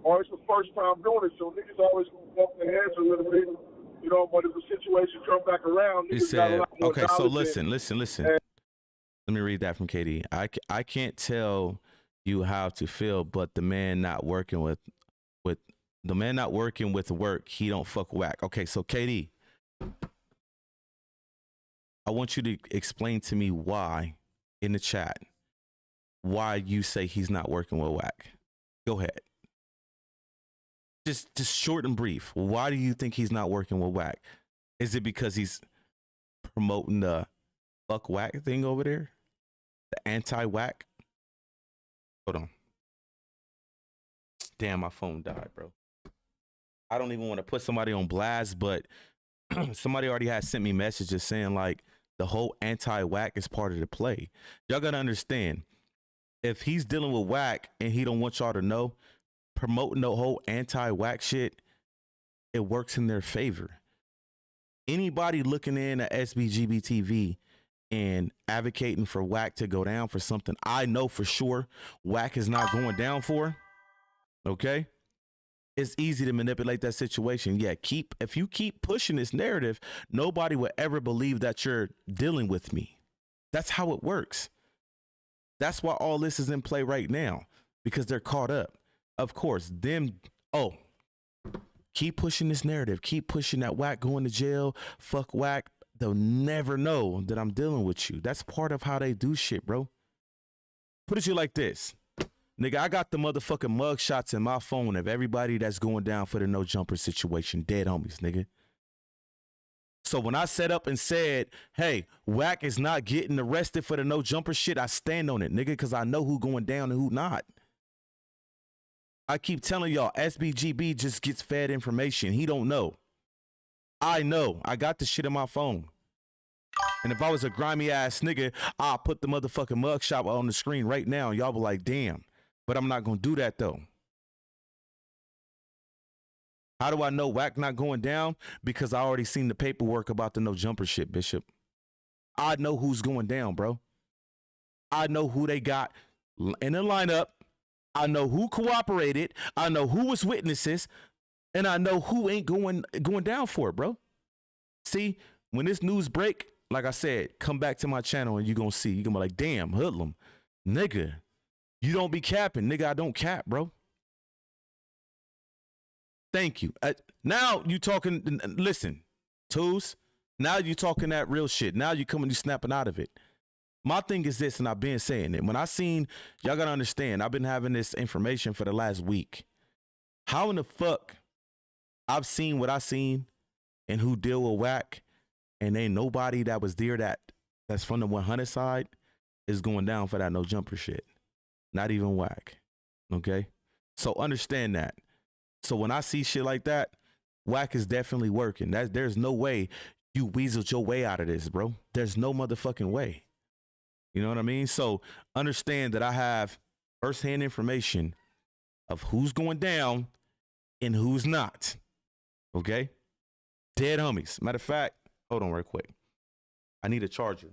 or it's the first time doing it. So niggas always bump their heads a little bit, you know. But if the situation come back around, niggas got a lot more okay. So listen. And let me read that from KD. I can't tell you how to feel, but the man not working with work, he don't fuck Wack. Okay, so KD, I want you to explain to me why in the chat why you say he's not working with Wack. Go ahead. Just short and brief. Why do you think he's not working with Wack? Is it because he's promoting the fuck Wack thing over there? The anti-Wack? Hold on. Damn, my phone died, bro. I don't even want to put somebody on blast, but somebody already has sent me messages saying like the whole anti-Wack is part of the play. Y'all gotta understand, if he's dealing with Wack and he don't want y'all to know, promoting the whole anti-Wack shit, it works in their favor. Anybody looking in at SBGBTV and advocating for Wack to go down for something I know for sure Wack is not going down for, okay? It's easy to manipulate that situation. Yeah, if you keep pushing this narrative, nobody will ever believe that you're dealing with me. That's how it works. That's why all this is in play right now, because they're caught up. Of course, keep pushing this narrative. Keep pushing that Wack going to jail. Fuck Wack. They'll never know that I'm dealing with you. That's part of how they do shit, bro. Put it to you like this. Nigga, I got the motherfucking mug shots in my phone of everybody that's going down for the no jumper situation. Dead homies, nigga. So when I set up and said, hey, Wack is not getting arrested for the no jumper shit, I stand on it, nigga, because I know who going down and who not. I keep telling y'all, SBGB just gets fed information. He don't know. I know. I got the shit in my phone. And if I was a grimy ass nigga, I'll put the motherfucking mugshot on the screen right now. And y'all be like, damn. But I'm not going to do that, though. How do I know Wack not going down? Because I already seen the paperwork about the no jumper shit, Bishop. I know who's going down, bro. I know who they got in the lineup. I know who cooperated. I know who was witnesses. And I know who ain't going down for it, bro. See, when this news break, like I said, come back to my channel and you're going to see. You're going to be like, damn, hoodlum. Nigga, you don't be capping. Nigga, I don't cap, bro. Thank you. Now you talking, listen, Tools, now you talking that real shit. Now you coming, you snapping out of it. My thing is this, and I've been saying it. When I seen, y'all got to understand, I've been having this information for the last week. How in the fuck I've seen what I seen and who deal with Wack, and ain't nobody that was there that's from the 100 side is going down for that no jumper shit. Not even Wack. Okay? So understand that. So when I see shit like that, Wack is definitely working. There's no way you weaseled your way out of this, bro. There's no motherfucking way. You know what I mean? So understand that I have firsthand information of who's going down and who's not. Okay? Dead homies. Matter of fact, hold on real quick. I need a charger.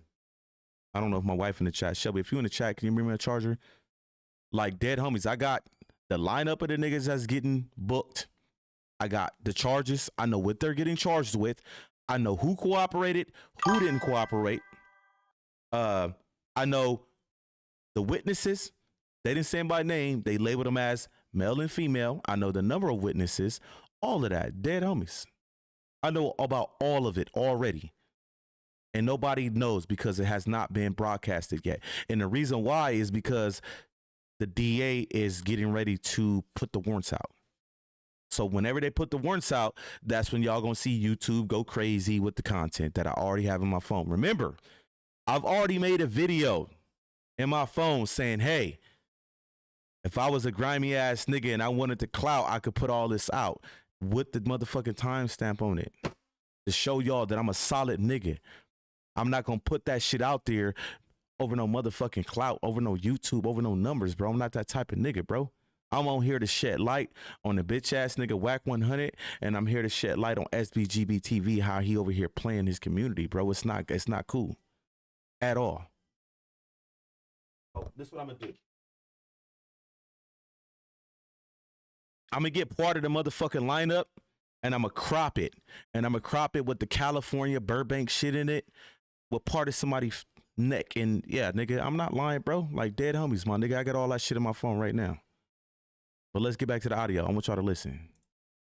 I don't know if my wife in the chat. Shelby, if you in the chat, can you bring me a charger? Like dead homies. I got the lineup of the niggas that's getting booked. I got the charges. I know what they're getting charged with. I know who cooperated, who didn't cooperate. I know the witnesses. They didn't say them by name. They labeled them as male and female. I know the number of witnesses. All of that. Dead homies. I know about all of it already. And nobody knows because it has not been broadcasted yet. And the reason why is because the DA is getting ready to put the warrants out. So whenever they put the warrants out, that's when y'all gonna see YouTube go crazy with the content that I already have in my phone. Remember, I've already made a video in my phone saying, hey, if I was a grimy ass nigga and I wanted to clout, I could put all this out with the motherfucking timestamp on it to show y'all that I'm a solid nigga. I'm not gonna put that shit out there over no motherfucking clout, over no YouTube, over no numbers, bro. I'm not that type of nigga, bro. I'm on here to shed light on the bitch ass nigga Wack 100, and I'm here to shed light on SBGBTV, how he over here playing his community, bro. It's not cool at all. Oh, this is what I'm gonna do. I'm gonna get part of the motherfucking lineup, and I'm gonna crop it, and I'm gonna crop it with the California Burbank shit in it, with part of somebody's neck. And yeah, nigga, I'm not lying, bro. Like dead homies, my nigga. I got all that shit in my phone right now. But let's get back to the audio. I want y'all to listen.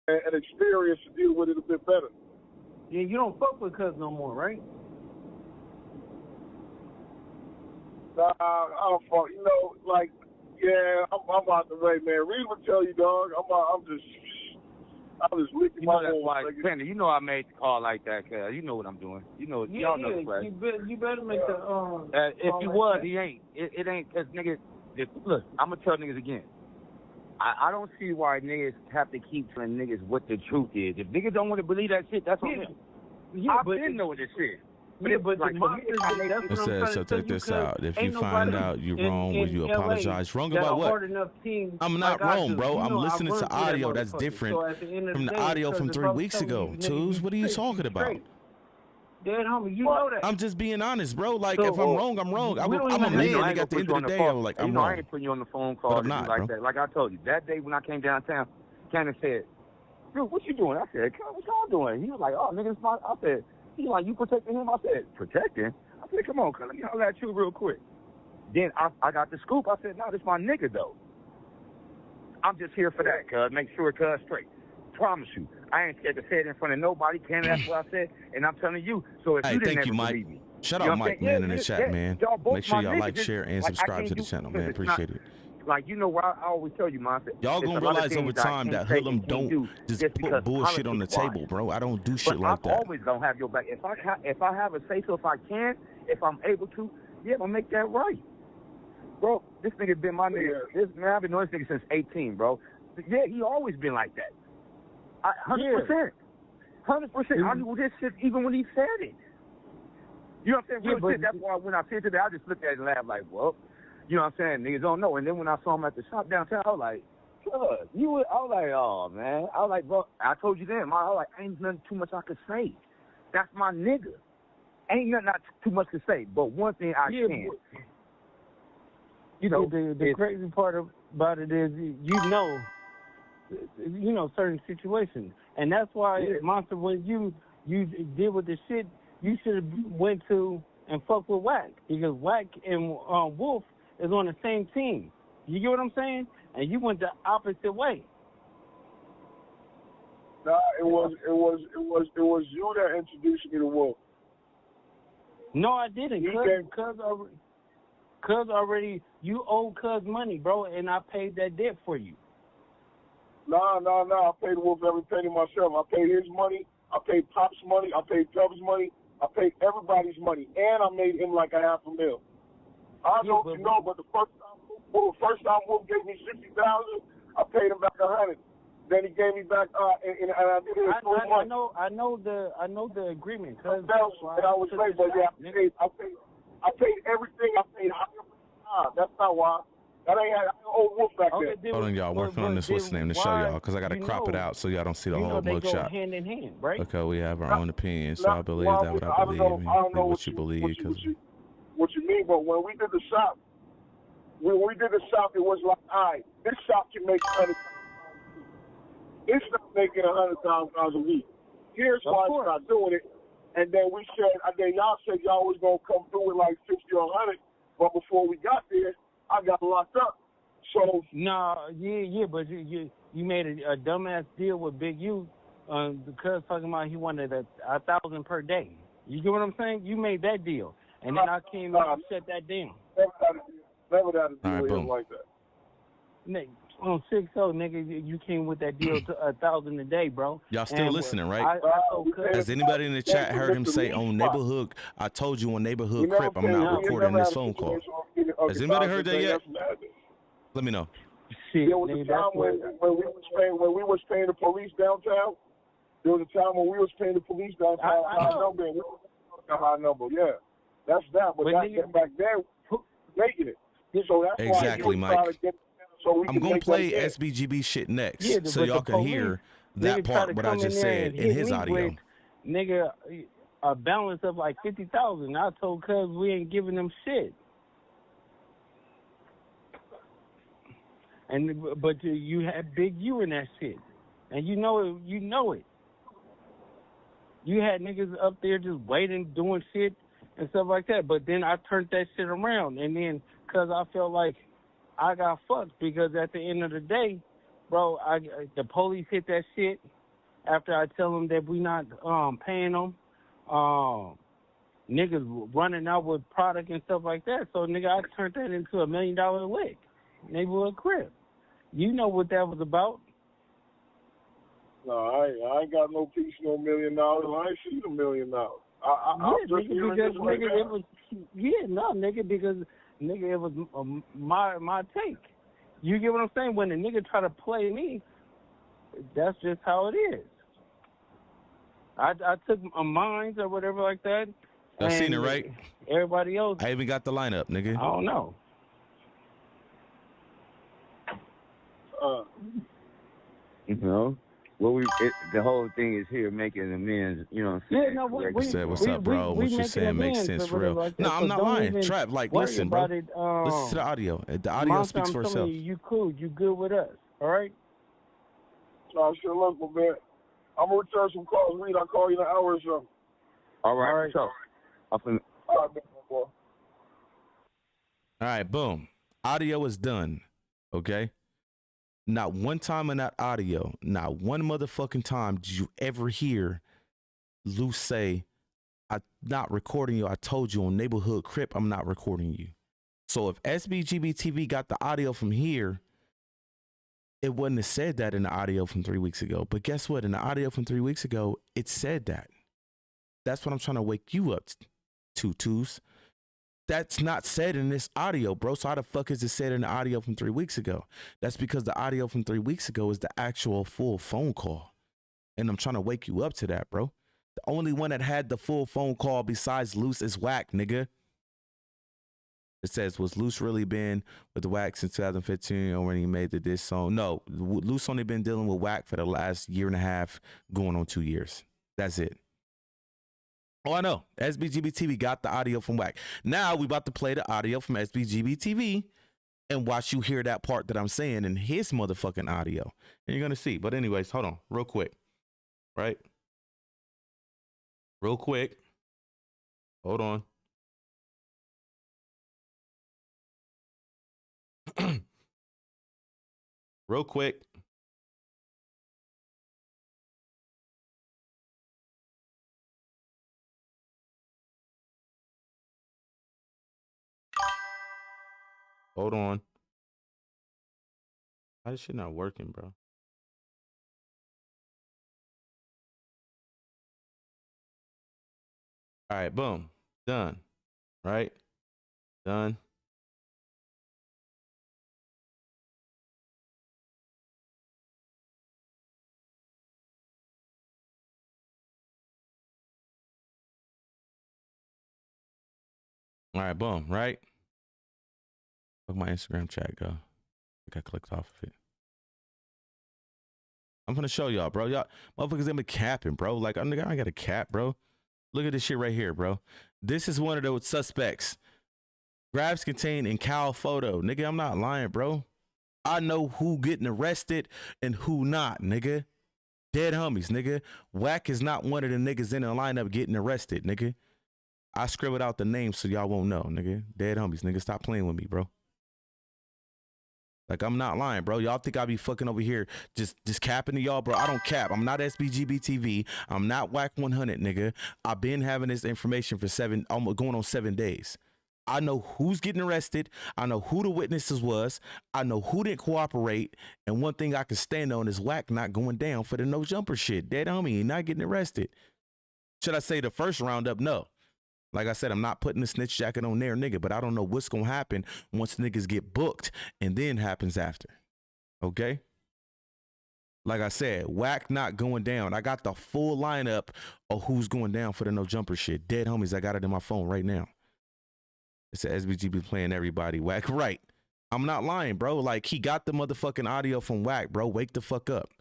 And experience to deal with it a bit better. Yeah, you don't fuck with Cuz no more, right? Nah, I don't fuck. You know, like, yeah, I'm out the way, man. Reed would tell you, dog. I'm just licking my that's own. why, Penny, you know I made the call like that, cuz. You know what I'm doing. You know, y'all know the play. You better make the if you was, he ain't. It ain't, cause niggas. Look, I'm gonna tell niggas again. I don't see why niggas have to keep telling niggas what the truth is. If niggas don't want to believe that shit, that's on them. Yeah, I've been knowing this shit. Yeah, but like, it says, so take this out. If you find out you're wrong, will you apologize? Wrong about what? I'm not wrong, bro. I'm listening to audio that's different from the audio from 3 weeks ago. Tools, what are you talking about? Dead homie, you know that. I'm just being honest, bro. Like, if I'm wrong, I'm wrong. I'm a man, nigga. At the end of the day, I'm like, I'm wrong. I ain't putting you on the phone call not, like bro. that. Like I told you, that day when I came downtown, Cannon said, dude, what you doing? I said, what y'all doing? He was like, oh, nigga, it's my, I said, he's like, you protecting him? I said, protecting? I said, come on, cuz, let me holler at you real quick. Then I got the scoop. I said, no, this my nigga, though. I'm just here for that, cuz. Make sure cuz straight. Promise you. I ain't scared to say it in front of nobody. Cannon, that's what I said. And I'm telling you. So if you didn't ever believe me. Shout out Mike, man, in the chat, man. Make sure y'all like, share, and subscribe to the channel, man. Appreciate it. Like, you know what I always tell you, man. Y'all gonna realize over time that Hoodlum don't just put bullshit on the table, bro. I don't do shit like that. I'm always gonna have your back. If I have a say so, if I can, if I'm able to, yeah, I'm gonna make that right. Bro, this nigga been my nigga. I've been knowing this nigga since 18, bro. Yeah, he always been like that. 100%. 100%. I knew this shit even when he said it. You know what I'm saying? Real shit. That's why when I said today, I just looked at it and laughed like, well, you know what I'm saying? Niggas don't know. And then when I saw him at the shop downtown, I was like, I was like, oh, man. I was like, bro, I told you then, man. I was like, ain't nothing too much I could say. That's my nigga. Ain't nothing not too much to say. But one thing I can. You know, the crazy part about it is, you know certain situations. And that's why, Monster, when you deal with the shit, you should have went to and fucked with Wack, because Wack and Wolf is on the same team. You get what I'm saying? And you went the opposite way. Nah, it was you that introduced me to Wolf. No, I didn't. Cuz already, you owe Cuz money, bro, and I paid that debt for you. No. I paid Wolf every penny myself. I paid his money. I paid Pop's money. I paid Tubbs' money. I paid everybody's money, and I made him like $500,000. I don't know if you know, but the first time Wolf gave me $60,000, I paid him back $100,000. Then he gave me back, and I did it in 3 months. I know the agreement. And I was late, but yeah, I paid everything. I paid $100,000. That's not why. I owe Wolf back there. Hold on, y'all. Working on this, what's the name, to show y'all, because I got to crop it out so y'all don't see the whole mug shot. Hand in hand, right? Okay, we have our own opinions, so I believe that what I believe, and what you believe. What you mean, but when we did the shop, it was like, all right, this shop can make $100,000. It's not making $100,000 a week. Here's why it's not doing it. And then y'all said y'all was gonna come through with like 50 or 100, but before we got there, I got locked up. So but you made a dumbass deal with Big U, because talking about he wanted $1,000 per day. You get what I'm saying? You made that deal, and then I came and shut that down. Never had a deal like that. Nigga, on 6-0, nigga, you came with that deal to $1,000 a day, bro. Y'all still listening, right? Has anybody in the chat heard him say on Neighborhood? I told you on Neighborhood Crip, I'm not recording this phone call. Has anybody heard that yet? Let me know. Shit, there was a time when we was paying the police downtown. There was a time when we was paying the police downtown. High number, yeah. That's that. But back then, making it. So that's exactly, why Mike. I'm going to play SBGB shit next, so y'all can hear that part, what I just said, in his audio. Nigga, a balance of like 50,000. I told Cuz we ain't giving them shit. But you had Big U in that shit, and you know it. You had niggas up there just waiting, doing shit and stuff like that. But then I turned that shit around, and then because I felt like I got fucked, because at the end of the day, bro, the police hit that shit after I tell them that we not paying them. Niggas running out with product and stuff like that. So nigga, I turned that into $1 million lick. Neighborhood Crip. You know what that was about. No, I ain't got no piece, no $1 million. I ain't seen $1 million. Nigga, it was my take. You get what I'm saying? When the nigga try to play me, that's just how it is. I took a mines or whatever like that. I seen it, right? Everybody else. I even got the lineup, nigga. I don't know. You know, the whole thing is here making amends. You know what I'm saying? Yeah, no, what's up, bro? What you saying makes sense for real. Like no, I'm not lying. Trap, like, listen, bro. Listen to the audio. The audio speaks for itself. You cool. You good with us. All right? No, sure, look, man. I'm going to return some calls. Reed, I'll call you in an hour or so. All right. So, all right, boy. All right, boom. Audio is done. Okay? Not one time in that audio, not one motherfucking time did you ever hear Luce say, I'm not recording you. I told you on Neighborhood Crip, I'm not recording you. So if SBGBTV got the audio from here, it wouldn't have said that in the audio from 3 weeks ago. But guess what? In the audio from 3 weeks ago, it said that. That's what I'm trying to wake you up to, Twos. That's not said in this audio, bro. So how the fuck is it said in the audio from 3 weeks ago? That's because the audio from 3 weeks ago is the actual full phone call. And I'm trying to wake you up to that, bro. The only one that had the full phone call besides Luce is Wack, nigga. It says, was Luce really been with the Wack since 2015 or when he made the diss song? No, Luce only been dealing with Wack for the last year and a half, going on 2 years. That's it. Oh, I know. SBGBTV got the audio from Wack. Now we about to play the audio from SBGBTV and watch you hear that part that I'm saying in his motherfucking audio. And you're going to see. But anyways, hold on real quick. Right? Real quick. Hold on. Real quick. Hold on. Why is shit not working, bro? All right, boom. Done. Right? Done. All right, boom, right? Look, my Instagram chat go. I think I clicked off of it. I'm gonna show y'all, bro. Y'all motherfuckers them capping, bro. Like, I got a cap, bro. Look at this shit right here, bro. This is one of those suspects. Grabs contained in cow photo. Nigga, I'm not lying, bro. I know who getting arrested and who not, nigga. Dead homies, nigga. Wack is not one of the niggas in the lineup getting arrested, nigga. I scribbled out the name so y'all won't know, nigga. Dead homies, nigga. Stop playing with me, bro. Like, I'm not lying, bro. Y'all think I be fucking over here just capping to y'all, bro. I don't cap. I'm not SBGBTV. I'm not Wack 100, nigga. I've been having this information for almost going on 7 days. I know who's getting arrested. I know who the witnesses was. I know who didn't cooperate. And one thing I can stand on is Wack not going down for the no jumper shit. Dead homie, he not getting arrested. Should I say the first roundup? No. Like I said, I'm not putting the snitch jacket on there, nigga, but I don't know what's going to happen once niggas get booked and then happens after. Okay? Like I said, Wack not going down. I got the full lineup of who's going down for the no jumper shit. Dead homies, I got it in my phone right now. It's a SBGB playing everybody. Wack, right. I'm not lying, bro. Like, he got the motherfucking audio from Wack, bro. Wake the fuck up.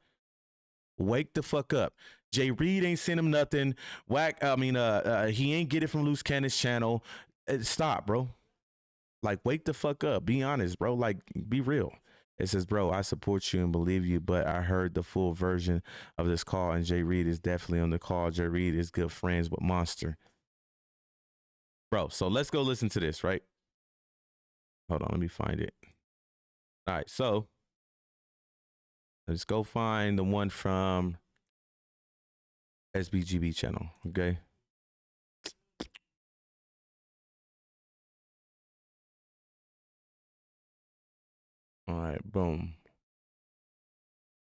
Wake the fuck up. Jreed ain't sent him nothing. Wack, he ain't get it from Luce Cannon's channel. Stop, bro. Like, wake the fuck up. Be honest, bro. Like, be real. It says, bro, I support you and believe you, but I heard the full version of this call, and Jreed is definitely on the call. Jreed is good friends with Monster. Bro, so let's go listen to this, right? Hold on, let me find it. All right, so let's go find the one from SBGB channel, okay? All right, boom.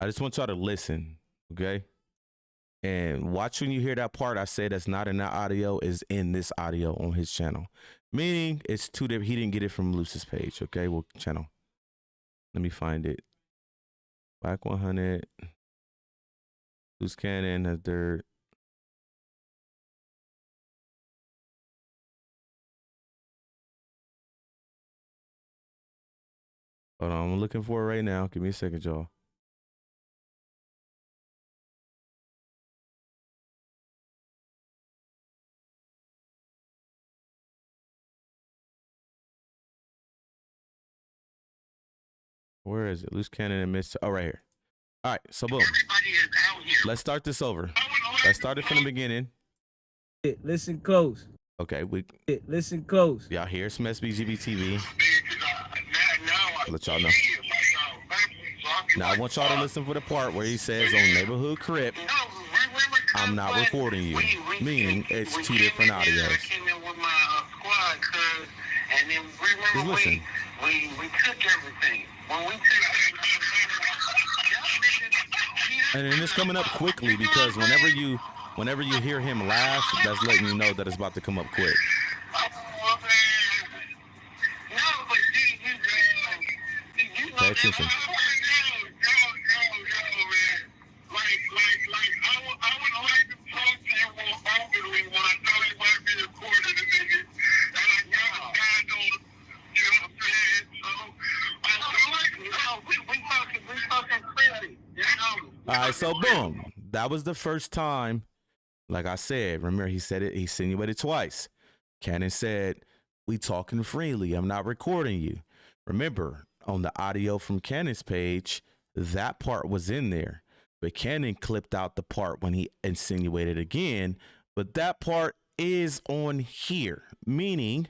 I just want y'all to listen, okay? And watch when you hear that part I say that's not in that audio is in this audio on his channel. Meaning it's two different. He didn't get it from Luce's page, okay? Well, channel. Let me find it. Wack 100. Luce Cannon has dirt. Hold on, I'm looking for it right now. Give me a second, y'all. Where is it? Luce Cannon and Miss. Oh, right here. All right, so boom. Let's start this over. Let's start it from the beginning. Listen close. Okay, Listen close. y'all hear some SBGB TV. Let y'all know. Now I want y'all to listen for the part where he says on Neighborhood Crip, I'm not recording you. Meaning it's two different audios. I came in with my squad, cuz, and And then remember we took everything. When we took And then it's coming up quickly because whenever you hear him laugh, that's letting you know that it's about to come up quick. Pay attention. All right, so boom. That was the first time, like I said, remember he said it, he insinuated twice. Cannon said, we talking freely, I'm not recording you. Remember, on the audio from Cannon's page, that part was in there. But Cannon clipped out the part when he insinuated again. But that part is on here, meaning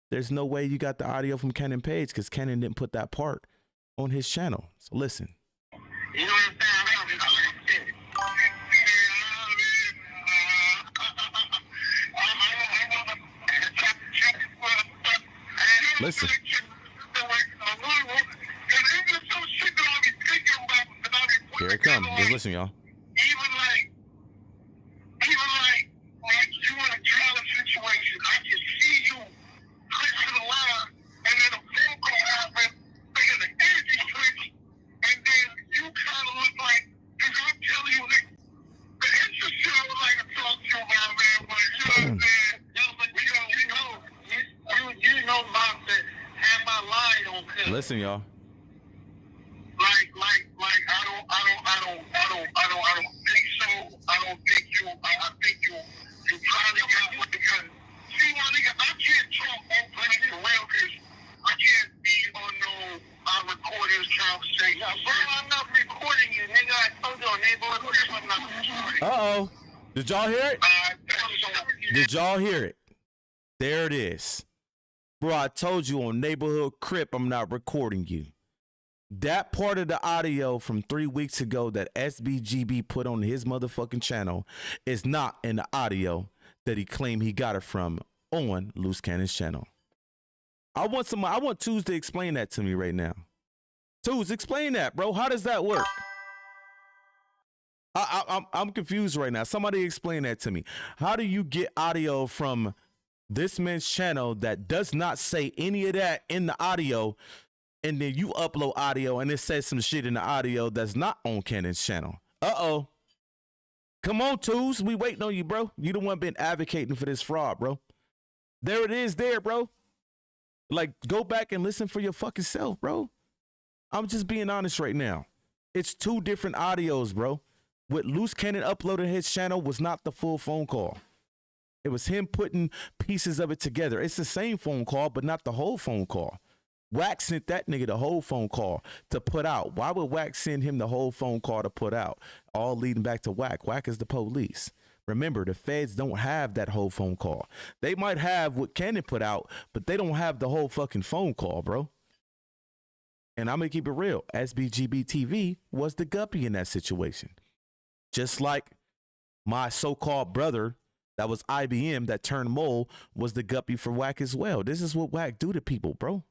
there's no way you got the audio from Cannon page because Cannon didn't put that part on his channel. So listen. You know what I'm saying? Listen. Here it comes. Just listen, y'all. Even like you in a trial situation, I can see you click to the line, and then a phone call happens, and then an energy switch, and then you kind of look like, because I'm telling you, the interest shit I would like to talk to you about, man, but you know what I'm saying? You know, Bob said, have my line on film. Listen, y'all. I don't think so. I think you trying to get with the gun. See, my nigga, I can't talk openly for real because I can't be on no recording trying to say, bro, I'm not recording you, nigga. I told you on neighborhood, I'm not recording. Uh-oh. Did y'all hear it? Did y'all hear it? There it is. Bro, I told you on Neighborhood Crip, I'm not recording you. That part of the audio from 3 weeks ago that SBGB put on his motherfucking channel is not in the audio that he claimed he got it from on Luce Cannon's channel. I want Tooz to explain that to me right now. Tooz, explain that, bro. How does that work? I'm confused right now. Somebody explain that to me. How do you get audio from this man's channel that does not say any of that in the audio, and then you upload audio and it says some shit in the audio that's not on Cannon's channel? Uh-oh. Come on, Tooz. We waiting on you, bro. You the one been advocating for this fraud, bro. There it is there, bro. Like, go back and listen for your fucking self, bro. I'm just being honest right now. It's two different audios, bro. What Luce Cannon uploaded his channel was not the full phone call. It was him putting pieces of it together. It's the same phone call, but not the whole phone call. Wack sent that nigga the whole phone call to put out. Why would Wack send him the whole phone call to put out? All leading back to Wack. Wack is the police. Remember, the feds don't have that whole phone call. They might have what Cannon put out, but they don't have the whole fucking phone call, bro. And I'm going to keep it real. SBGBTV was the guppy in that situation. Just like my so-called brother that was IBM that turned mole was the guppy for Wack as well. This is what Wack do to people, bro.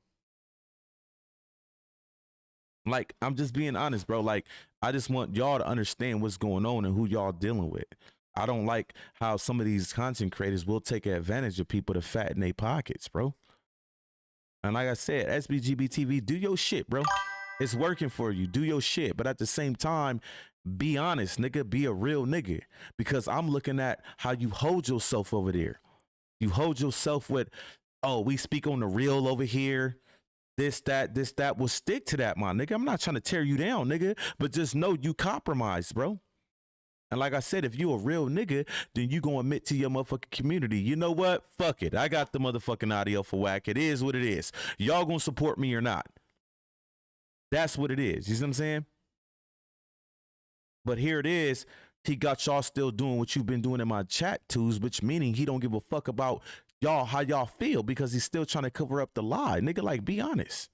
Like, I'm just being honest, bro. Like, I just want y'all to understand what's going on and who y'all dealing with. I don't like how some of these content creators will take advantage of people to fatten their pockets, bro. And like I said, SBGBTV, do your shit, bro. It's working for you. Do your shit. But at the same time, be honest, nigga. Be a real nigga. Because I'm looking at how you hold yourself over there. You hold yourself with, oh, we speak on the real over here. This, that. Will stick to that, my nigga. I'm not trying to tear you down, nigga. But just know you compromised, bro. And like I said, if you a real nigga, then you gonna admit to your motherfucking community, you know what? Fuck it. I got the motherfucking audio for Wack. It is what it is. Y'all gonna support me or not? That's what it is. You see what I'm saying? But here it is. He got y'all still doing what you've been doing in my chat, Tooz, which meaning he don't give a fuck about y'all, how y'all feel, because he's still trying to cover up the lie. Nigga, like, be honest.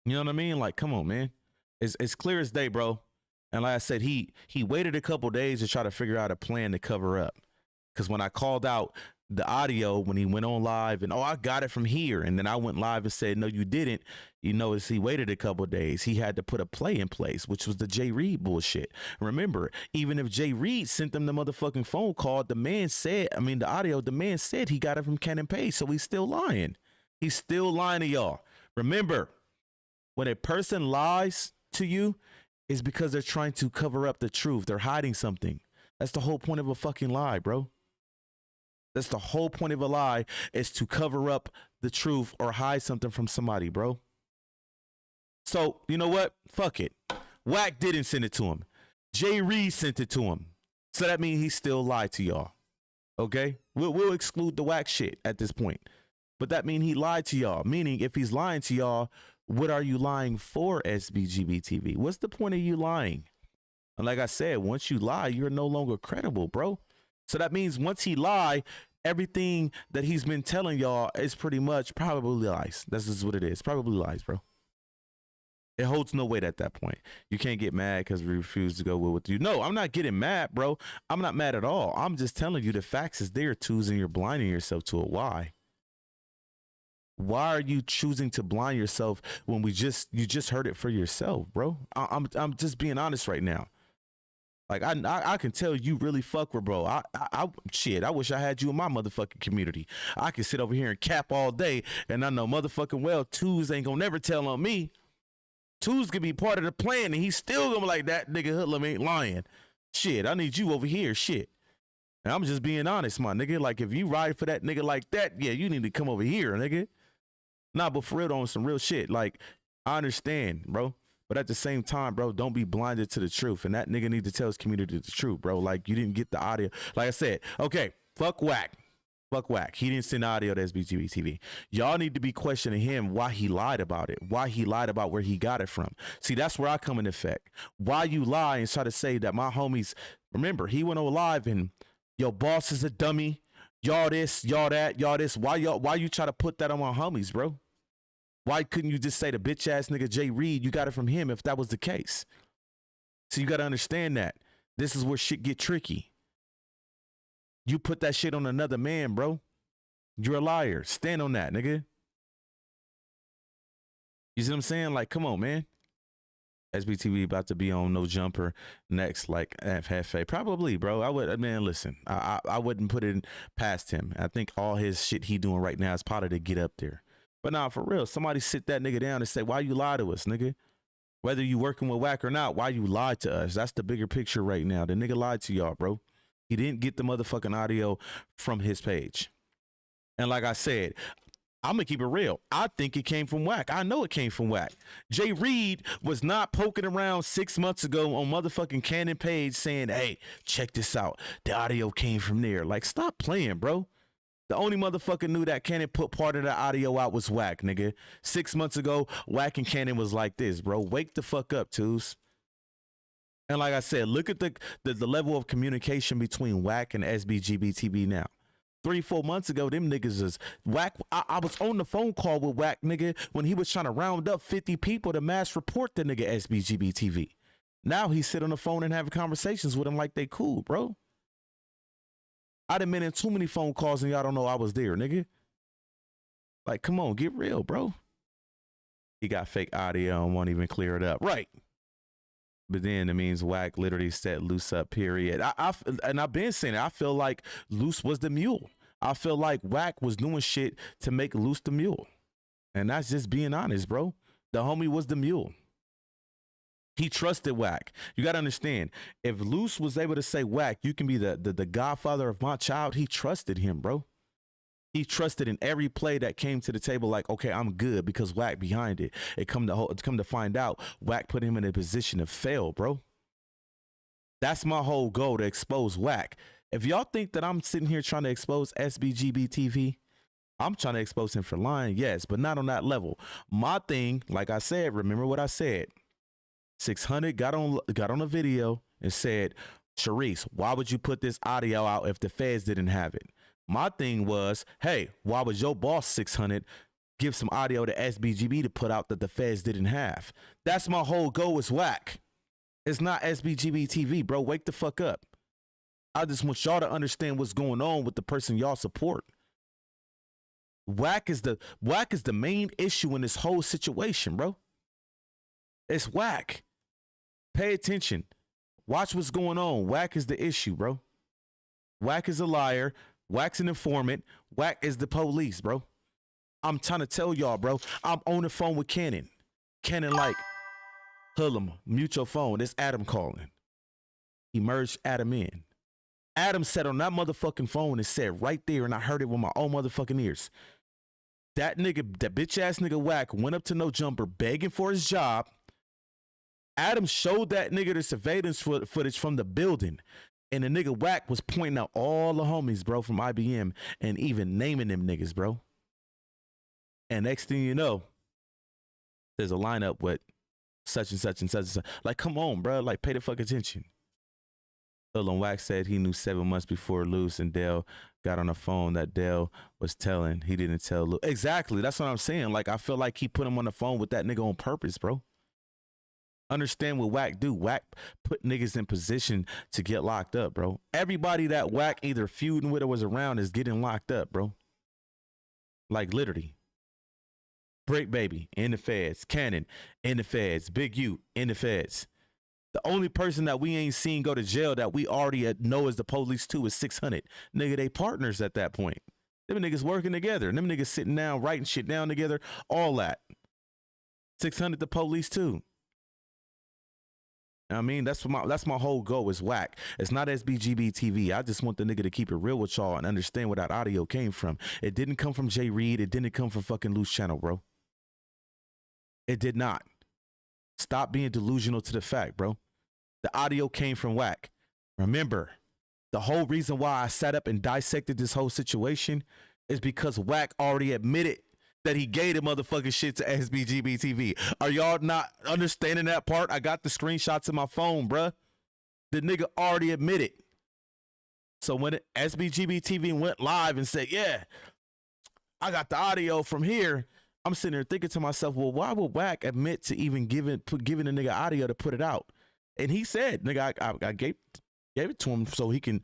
You know what I mean? Like, come on, man. It's clear as day, bro. And like I said, he waited a couple days to try to figure out a plan to cover up. Because when I called out the audio when he went on live and, oh, I got it from here. And then I went live and said, no, you didn't. You notice he waited a couple of days. He had to put a play in place, which was the Jreed bullshit. Remember, even if Jreed sent them the motherfucking phone call, the man said, I mean, the audio, the man said he got it from Cannon Page. So he's still lying. He's still lying to y'all. Remember, when a person lies to you, it's because they're trying to cover up the truth. They're hiding something. That's the whole point of a fucking lie, bro. That's the whole point of a lie, is to cover up the truth or hide something from somebody, bro. So, you know what? Fuck it. Wack didn't send it to him. Jreed sent it to him. So that means he still lied to y'all. Okay? We'll exclude the Wack shit at this point. But that means he lied to y'all. Meaning, if he's lying to y'all, what are you lying for, SBGBTV? What's the point of you lying? And like I said, once you lie, you're no longer credible, bro. So that means once he lied, everything that he's been telling y'all is pretty much probably lies. This is what it is. Probably lies, bro. It holds no weight at that point. You can't get mad because we refuse to go with you. No, I'm not getting mad, bro. I'm not mad at all. I'm just telling you the facts is there, twos, and you're blinding yourself to it. Why? Why are you choosing to blind yourself when you just heard it for yourself, bro? I'm just being honest right now. Like I can tell you really fuck with bro. Shit, I wish I had you in my motherfucking community. I can sit over here and cap all day, and I know motherfucking well twos ain't gonna never tell on me. Twos could be part of the plan, and he's still gonna be like, that nigga Hoodlum ain't lying. Shit, I need you over here. Shit. And I'm just being honest, my nigga. Like, if you ride for that nigga like that, yeah, you need to come over here, nigga. Nah, but for real, on some real shit. Like, I understand, bro. But at the same time, bro, don't be blinded to the truth. And that nigga need to tell his community the truth, bro. Like, you didn't get the audio. Like I said, okay, fuck Wack. Fuck Wack. He didn't send audio to SBGBTV. Y'all need to be questioning him why he lied about it. Why he lied about where he got it from. See, that's where I come in effect. Why you lie and try to say that my homies, remember, he went on live and your boss is a dummy. Y'all this, y'all that, y'all this. Why you try to put that on my homies, bro? Why couldn't you just say the bitch ass nigga Jreed, you got it from him if that was the case? So you got to understand that. This is where shit get tricky. You put that shit on another man, bro. You're a liar. Stand on that, nigga. You see what I'm saying? Like, come on, man. SBTV about to be on No Jumper next, like FFA. Probably, bro. Listen, I wouldn't put it past him. I think all his shit he doing right now is part of to get up there. But nah, for real, somebody sit that nigga down and say, why you lie to us, nigga? Whether you working with Wack or not, why you lied to us? That's the bigger picture right now. The nigga lied to y'all, bro. He didn't get the motherfucking audio from his page. And like I said, I'm gonna keep it real. I think it came from Wack. I know it came from Wack. Jreed was not poking around 6 months ago on motherfucking Cannon Page saying, hey, check this out. The audio came from there. Like, stop playing, bro. The only motherfucker knew that Cannon put part of the audio out was Wack, nigga. 6 months ago, Wack and Cannon was like this, bro. Wake the fuck up, twos. And like I said, look at the level of communication between Wack and SBGBTV now. 3-4 months ago, them niggas is Wack. I was on the phone call with Wack, nigga, when he was trying to round up 50 people to mass report the nigga SBGBTV. Now he sit on the phone and have conversations with him like they cool, bro. I done been in too many phone calls and y'all don't know I was there, nigga. Like, come on, get real, bro. He got fake audio and won't even clear it up. Right. But then it means Wack literally set Luce up, period. And I've been saying it. I feel like Luce was the mule. I feel like Wack was doing shit to make Luce the mule. And that's just being honest, bro. The homie was the mule. He trusted Wack. You got to understand, if Luce was able to say, Wack, you can be the godfather of my child, he trusted him, bro. He trusted in every play that came to the table like, okay, I'm good because Wack behind it. It come to find out, Wack put him in a position to fail, bro. That's my whole goal, to expose Wack. If y'all think that I'm sitting here trying to expose SBGBTV, I'm trying to expose him for lying, yes, but not on that level. My thing, like I said, remember what I said. 600 got on a video and said, Sharice, why would you put this audio out if the feds didn't have it? My thing was, hey, why would your boss 600 give some audio to SBGB to put out that the feds didn't have? That's my whole goal is Wack. It's not SBGB TV, bro. Wake the fuck up. I just want y'all to understand what's going on with the person y'all support. Wack is the main issue in this whole situation, bro. It's Wack. Pay attention. Watch what's going on. Wack is the issue, bro. Wack is a liar. Wack's an informant. Wack is the police, bro. I'm trying to tell y'all, bro. I'm on the phone with Cannon. Cannon like, Hullum, mute your phone. It's Adam calling. He merged Adam in. Adam said on that motherfucking phone and said right there, and I heard it with my own motherfucking ears. That nigga, that bitch ass nigga Wack went up to No Jumper begging for his job. Adam showed that nigga the surveillance footage from the building. And the nigga Wack was pointing out all the homies, bro, from IBM and even naming them niggas, bro. And next thing you know, there's a lineup with such and such and such and such. Like, come on, bro. Like, pay the fuck attention. Lil and Wack said he knew 7 months before Luce and Dale got on the phone that Dale was telling. He didn't tell Luce. Exactly. That's what I'm saying. Like, I feel like he put him on the phone with that nigga on purpose, bro. Understand what Wack do. Wack put niggas in position to get locked up, bro. Everybody that Wack either feuding with or was around is getting locked up, bro. Like, literally. Break Baby in the feds. Cannon in the feds. Big U in the feds. The only person that we ain't seen go to jail that we already know is the police too is 600. Nigga, they partners at that point. Them niggas working together. Them niggas sitting down, writing shit down together. All that. 600 the police too. I mean, that's my whole goal is Wack. It's not SBGBTV. I just want the nigga to keep it real with y'all and understand where that audio came from. It didn't come from Jreed. It didn't come from fucking Luce channel, bro. It did not. Stop being delusional to the fact, bro. The audio came from Wack. Remember, the whole reason why I sat up and dissected this whole situation is because Wack already admitted that he gave the motherfucking shit to SBGBTV. Are y'all not understanding that part? I got the screenshots in my phone, bruh. The nigga already admitted. So when SBGBTV went live and said, yeah, I got the audio from here, I'm sitting there thinking to myself, well, why would Wack admit to even giving the nigga audio to put it out? And he said, nigga, I gave it to him so it can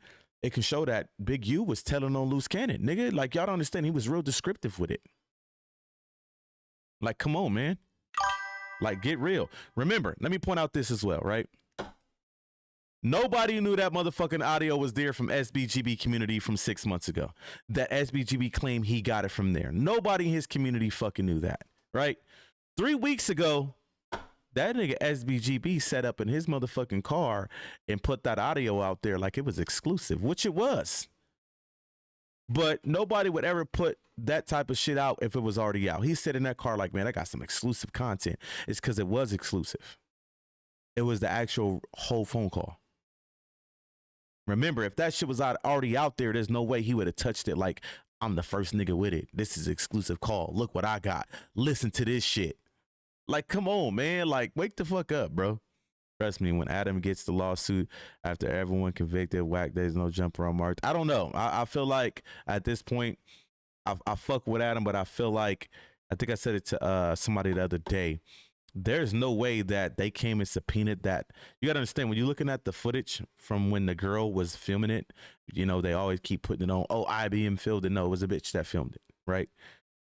show that Big U was telling on Luce Cannon. Nigga, like, y'all don't understand. He was real descriptive with it. Like, come on, man. Like, get real. Remember, let me point out this as well, right? Nobody knew that motherfucking audio was there from SBGB community from 6 months ago. That SBGB claimed he got it from there. Nobody in his community fucking knew that, right? 3 weeks ago, that nigga SBGB set up in his motherfucking car and put that audio out there like it was exclusive, which it was. But nobody would ever put that type of shit out if it was already out. He said in that car like, man, I got some exclusive content. It's because it was exclusive. It was the actual whole phone call. Remember, if that shit was already out there, there's no way he would have touched it like, I'm the first nigga with it. This is exclusive call. Look what I got. Listen to this shit. Like, come on, man. Like, wake the fuck up, bro. Trust me, when Adam gets the lawsuit after everyone convicted, Wack, there's no jumper on Mark. I don't know. I feel like at this point, I fuck with Adam, but I feel like, I think I said it to somebody the other day, there's no way that they came and subpoenaed that. You got to understand, when you're looking at the footage from when the girl was filming it, you know, they always keep putting it on, oh, IBM filmed it. No, it was a bitch that filmed it, right?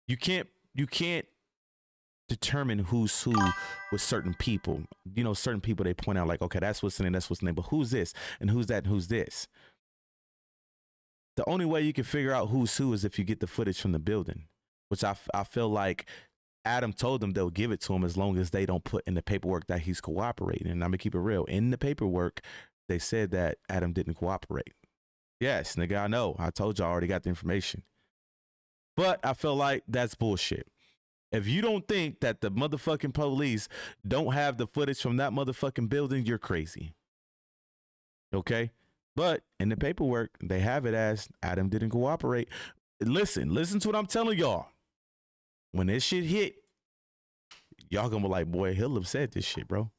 You can't determine who's who with certain people. You know, certain people, they point out like, okay, that's what's the name, that's what's the name, but who's this and who's that and who's this? The only way you can figure out who's who is if you get the footage from the building, which I feel like Adam told them they'll give it to him as long as they don't put in the paperwork that he's cooperating. And I'm gonna keep it real. In the paperwork, they said that Adam didn't cooperate. Yes, nigga, I know. I told you I already got the information. But I feel like that's bullshit. If you don't think that the motherfucking police don't have the footage from that motherfucking building, you're crazy. Okay? But in the paperwork, they have it as Adam didn't cooperate. Listen to what I'm telling y'all. When this shit hit, y'all gonna be like, boy, he'll have said this shit, bro.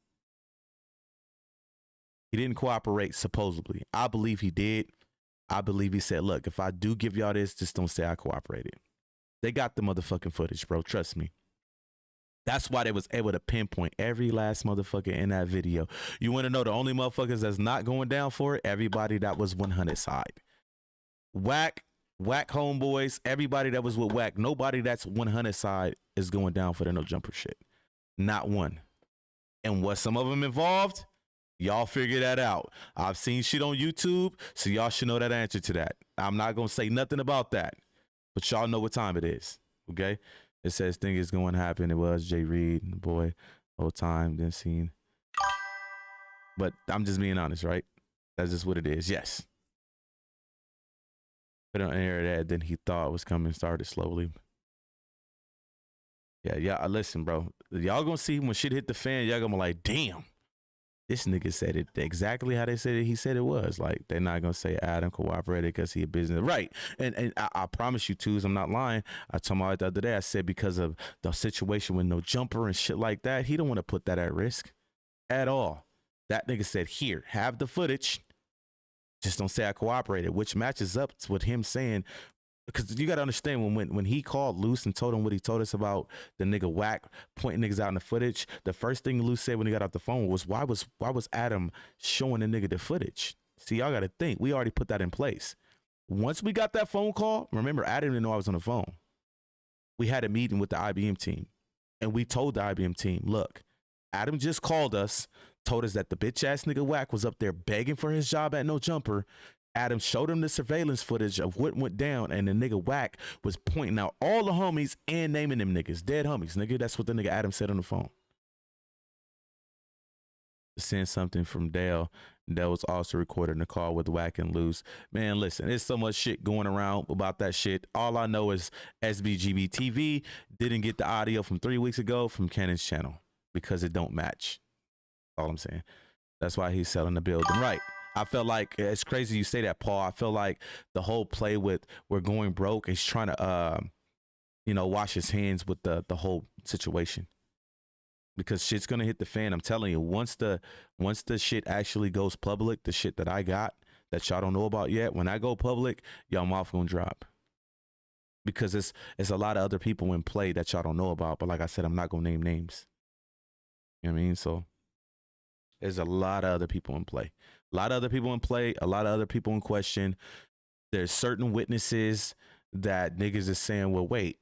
He didn't cooperate, supposedly. I believe he did. I believe he said, look, if I do give y'all this, just don't say I cooperated. They got the motherfucking footage, bro. Trust me. That's why they was able to pinpoint every last motherfucker in that video. You want to know the only motherfuckers that's not going down for it? Everybody that was 100 side. Wack homeboys, everybody that was with Wack, nobody that's 100 side is going down for the no jumper shit. Not one. And what some of them involved, y'all figure that out. I've seen shit on YouTube, so y'all should know that answer to that. I'm not going to say nothing about that, but y'all know what time it is, okay? It says thing is going to happen. It was Jreed, the boy, whole time, then seen. But I'm just being honest, right? That's just what it is, yes. Put on air that then he thought was coming, started slowly. Yeah, listen, bro. Y'all gonna see when shit hit the fan, y'all gonna be like, damn, this nigga said it exactly how they said it. He said it was. Like, they're not gonna say Adam cooperated because he a business. Right. And I promise you, twos, I'm not lying. I told my wife the other day, I said because of the situation with no jumper and shit like that, he don't want to put that at risk at all. That nigga said, here, have the footage. Just don't say I cooperated, which matches up with him saying, because you got to understand when he called Luce and told him what he told us about the nigga Wack pointing niggas out in the footage, the first thing Luce said when he got off the phone was, why was Adam showing the nigga the footage? See, y'all got to think. We already put that in place. Once we got that phone call, remember, Adam didn't know I was on the phone. We had a meeting with the IBM team, and we told the IBM team, look, Adam just called us, told us that the bitch ass nigga Wack was up there begging for his job at No Jumper. Adam showed him the surveillance footage of what went down, and the nigga Wack was pointing out all the homies and naming them niggas, dead homies, nigga. That's what the nigga Adam said on the phone. Send something from Dale. Dale was also recording the call with Wack and Luce. Man, listen, there's so much shit going around about that shit. All I know is SBGBTV didn't get the audio from 3 weeks ago from Cannon's channel because it don't match. All I'm saying. That's why he's selling the building. Right. I felt like, it's crazy you say that, Paul. I feel like the whole play with we're going broke is trying to, wash his hands with the whole situation. Because shit's going to hit the fan. I'm telling you, once the shit actually goes public, the shit that I got that y'all don't know about yet, when I go public, y'all mouth going to drop. Because it's a lot of other people in play that y'all don't know about. But like I said, I'm not going to name names. You know what I mean? So there's a lot of other people in play. A lot of other people in play, a lot of other people in question. There's certain witnesses that niggas is saying, well, wait,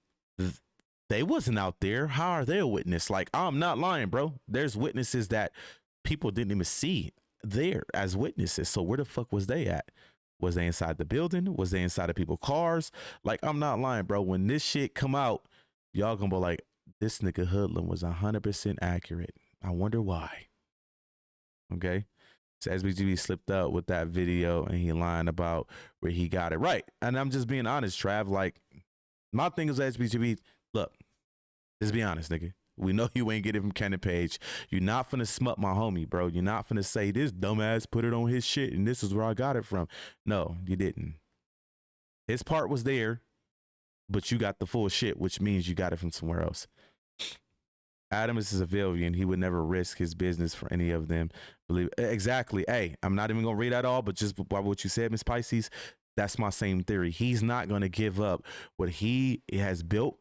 they wasn't out there. How are they a witness? Like, I'm not lying, bro. There's witnesses that people didn't even see there as witnesses. So where the fuck was they at? Was they inside the building? Was they inside of people's cars? Like, I'm not lying, bro. When this shit come out, y'all gonna be like, this nigga Hoodlum was 100% accurate. I wonder why. Okay. So SBGB slipped up with that video and he lying about where he got it right. And I'm just being honest, Trav. Like, my thing is SBGB, look, let's be honest, nigga. We know you ain't get it from Cannon Page. You're not finna smut my homie, bro. You're not finna say this dumbass put it on his shit and this is where I got it from. No, you didn't. His part was there, but you got the full shit, which means you got it from somewhere else. Adam is a civilian. He would never risk his business for any of them. Believe exactly. Hey, I'm not even gonna read that all, but just by what you said, Miss Pisces, that's my same theory. He's not gonna give up what he has built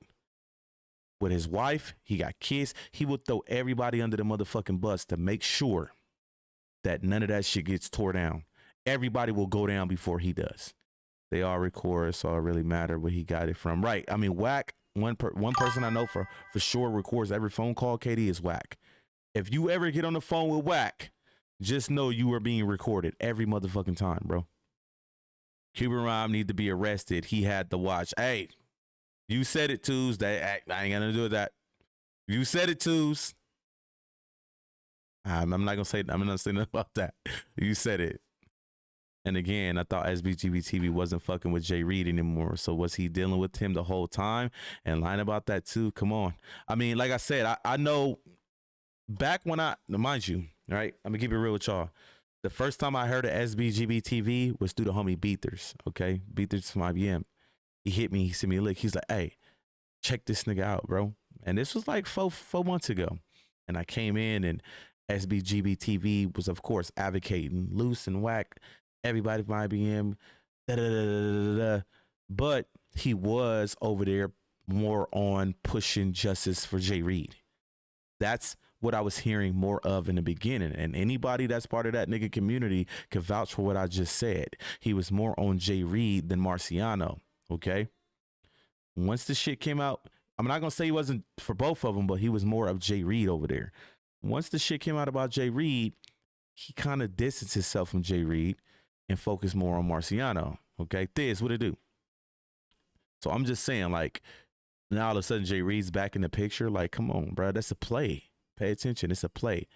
with his wife. He got kids. He would throw everybody under the motherfucking bus to make sure that none of that shit gets tore down. Everybody will go down before he does. They all record, so it really matter where he got it from. Right. I mean, Wack. One person I know for sure records every phone call, KD, is Wack. If you ever get on the phone with Wack, just know you are being recorded every motherfucking time, bro. Cuban Rhyme need to be arrested. He had the watch. Hey, you said it, Tuesday. I ain't gonna do that. You said it, Tues. I'm not gonna say nothing about that. You said it. And again, I thought SBGBTV wasn't fucking with Jreed anymore. So was he dealing with him the whole time and lying about that too? Come on. I mean, like I said, I know back when mind you, right? I'm gonna keep it real with y'all. The first time I heard of SBGBTV was through the homie Beathers, okay? Beathers from IBM. He hit me, he sent me a lick. He's like, hey, check this nigga out, bro. And this was like four months ago. And I came in and SBGBTV was, of course, advocating Luce and Wack. Everybody from IBM, but he was over there more on pushing justice for Jreed. That's what I was hearing more of in the beginning. And anybody that's part of that nigga community can vouch for what I just said. He was more on Jreed than Marciano. Okay. Once the shit came out, I'm not going to say he wasn't for both of them, but he was more of Jreed over there. Once the shit came out about Jreed, he kind of distanced himself from Jreed and focused more on Marciano. Okay. This, what it do? So I'm just saying, like, now all of a sudden Jreed's back in the picture. Like, come on, bro. That's a play. Pay attention. It's a play.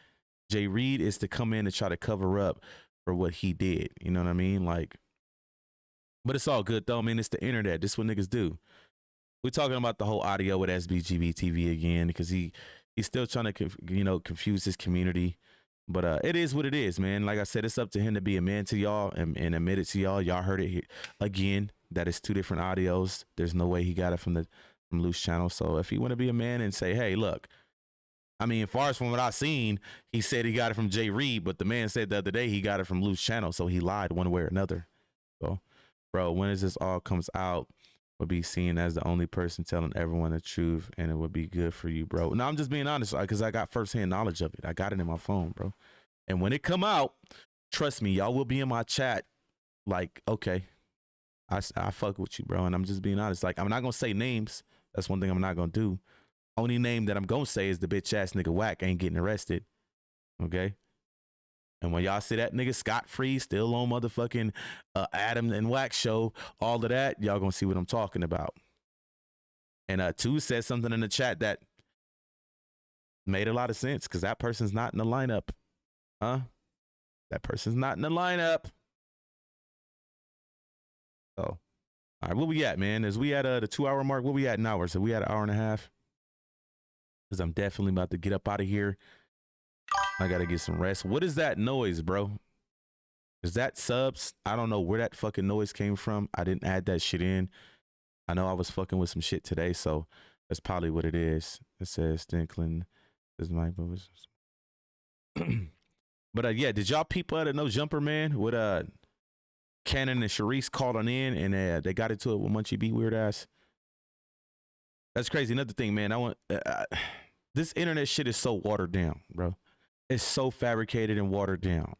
Jreed is to come in and try to cover up for what he did. You know what I mean? Like, but it's all good though. I mean, it's the internet. This is what niggas do. We're talking about the whole audio with SBGBTV again because he's still trying to confuse his community. But it is what it is, man. Like I said, it's up to him to be a man to y'all and admit it to y'all. Y'all heard it here again. That is 2 different audios. There's no way he got it from Luce channel. So if he want to be a man and say, hey, look. I mean, as far as from what I've seen, he said he got it from Jreed, but the man said the other day he got it from Luce channel, so he lied one way or another. So, bro, when this all comes out, will be seen as the only person telling everyone the truth, and it would be good for you, bro. No, I'm just being honest, because I got firsthand knowledge of it. I got it in my phone, bro. And when it come out, trust me, y'all will be in my chat like, okay, I fuck with you, bro. And I'm just being honest. Like, I'm not going to say names. That's one thing I'm not going to do. Only name that I'm going to say is the bitch ass nigga Wack ain't getting arrested. Okay. And when y'all see that nigga scot-free, still on motherfucking Adam and Wack show, all of that, y'all going to see what I'm talking about. And 2 said something in the chat that made a lot of sense because that person's not in the lineup. Huh? That person's not in the lineup. So, all right, what we at, man? Is we at the 2-hour mark? What we at now? So we at an hour and a half? Because I'm definitely about to get up out of here. I got to get some rest. What is that noise, bro? Is that subs? I don't know where that fucking noise came from. I didn't add that shit in. I know I was fucking with some shit today, so that's probably what it is. It says Stinkling. This mic. But yeah, did y'all people out of No Jumper, man? With Cannon and Sharice calling in, and they got into it with Munchie B, weird ass. That's crazy. Another thing, man. I want this internet shit is so watered down, bro. It's so fabricated and watered down.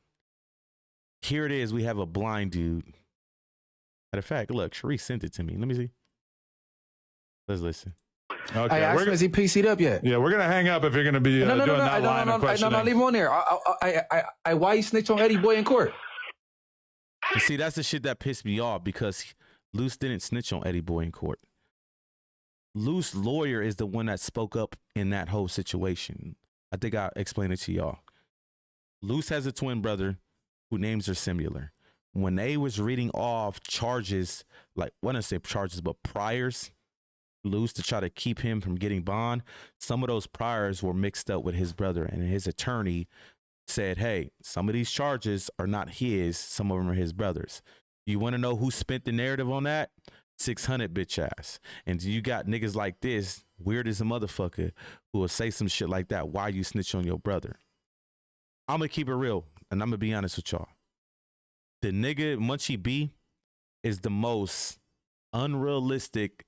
Here it is. We have a blind dude. Matter of fact, look, Sharice sent it to me. Let me see. Let's listen. Okay, I asked him, is he PC'd up yet? Yeah, we're gonna hang up if you're gonna be doing that line of questioning. No, leave him on there. Why you snitch on Eddie Boy in court? You see, that's the shit that pissed me off because Luce didn't snitch on Eddie Boy in court. Luce's lawyer is the one that spoke up in that whole situation. I think I'll explain it to y'all. Luce has a twin brother who names are similar. When they was reading off charges, like, when I say charges, but priors, Luce to try to keep him from getting bond, some of those priors were mixed up with his brother, and his attorney said, hey, some of these charges are not his, some of them are his brother's. You want to know who spent the narrative on that? 600 bitch ass. And you got niggas like this, weird as a motherfucker, who will say some shit like that. Why you snitch on your brother? I'm gonna keep it real, and I'm gonna be honest with y'all. The nigga Munchie B is the most unrealistic,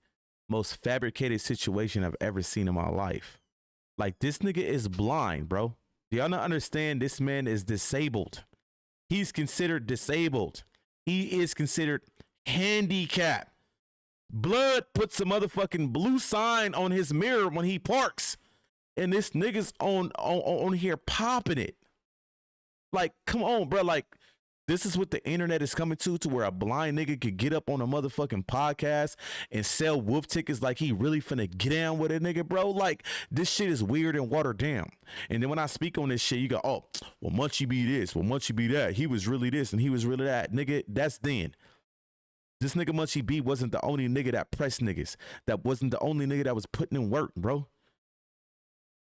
most fabricated situation I've ever seen in my life. Like, this nigga is blind, bro. Do y'all not understand? This man is disabled. He's considered disabled. He is considered handicapped. Blood puts a motherfucking blue sign on his mirror when he parks, and this nigga's on here popping it. Like, come on, bro. Like, this is what the internet is coming to where a blind nigga could get up on a motherfucking podcast and sell wolf tickets like he really finna get down with a nigga, bro. Like, this shit is weird and watered down. And then when I speak on this shit, you go, oh, well, Munchie be this, well, Munchie be that. He was really this and he was really that. Nigga, that's then. This nigga Munchie B wasn't the only nigga that pressed niggas. That wasn't the only nigga that was putting in work, bro.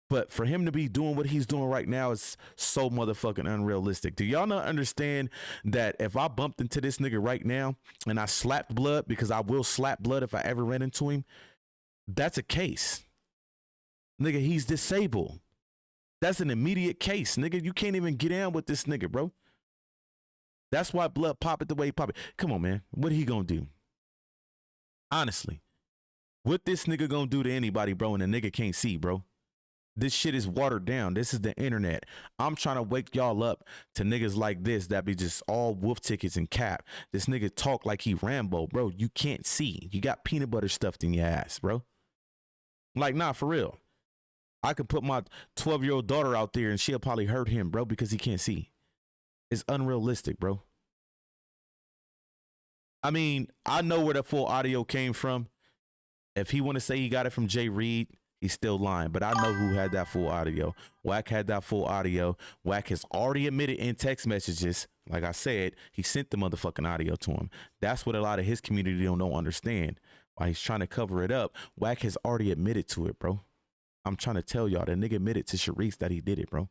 But for him to be doing what he's doing right now is so motherfucking unrealistic. Do y'all not understand that if I bumped into this nigga right now and I slapped Blood, because I will slap Blood if I ever ran into him, that's a case. Nigga, he's disabled. That's an immediate case. Nigga, you can't even get down with this nigga, bro. That's why Blood pop it the way he pop it. Come on, man. What he gonna do? Honestly, what this nigga gonna do to anybody, bro, and the nigga can't see, bro? This shit is watered down. This is the internet. I'm trying to wake y'all up to niggas like this that be just all wolf tickets and cap. This nigga talk like he Rambo, bro. You can't see. You got peanut butter stuffed in your ass, bro. Like, nah, for real. I could put my 12-year-old daughter out there and she'll probably hurt him, bro, because he can't see. It's unrealistic, bro. I mean, I know where the full audio came from. If he want to say he got it from Jreed, he's still lying, but I know who had that full audio. Wack had that full audio. Wack has already admitted in text messages, like I said, he sent the motherfucking audio to him. That's what a lot of his community don't understand. Why he's trying to cover it up. Wack has already admitted to it, bro. I'm trying to tell y'all, that nigga admitted to Sharice that he did it, bro.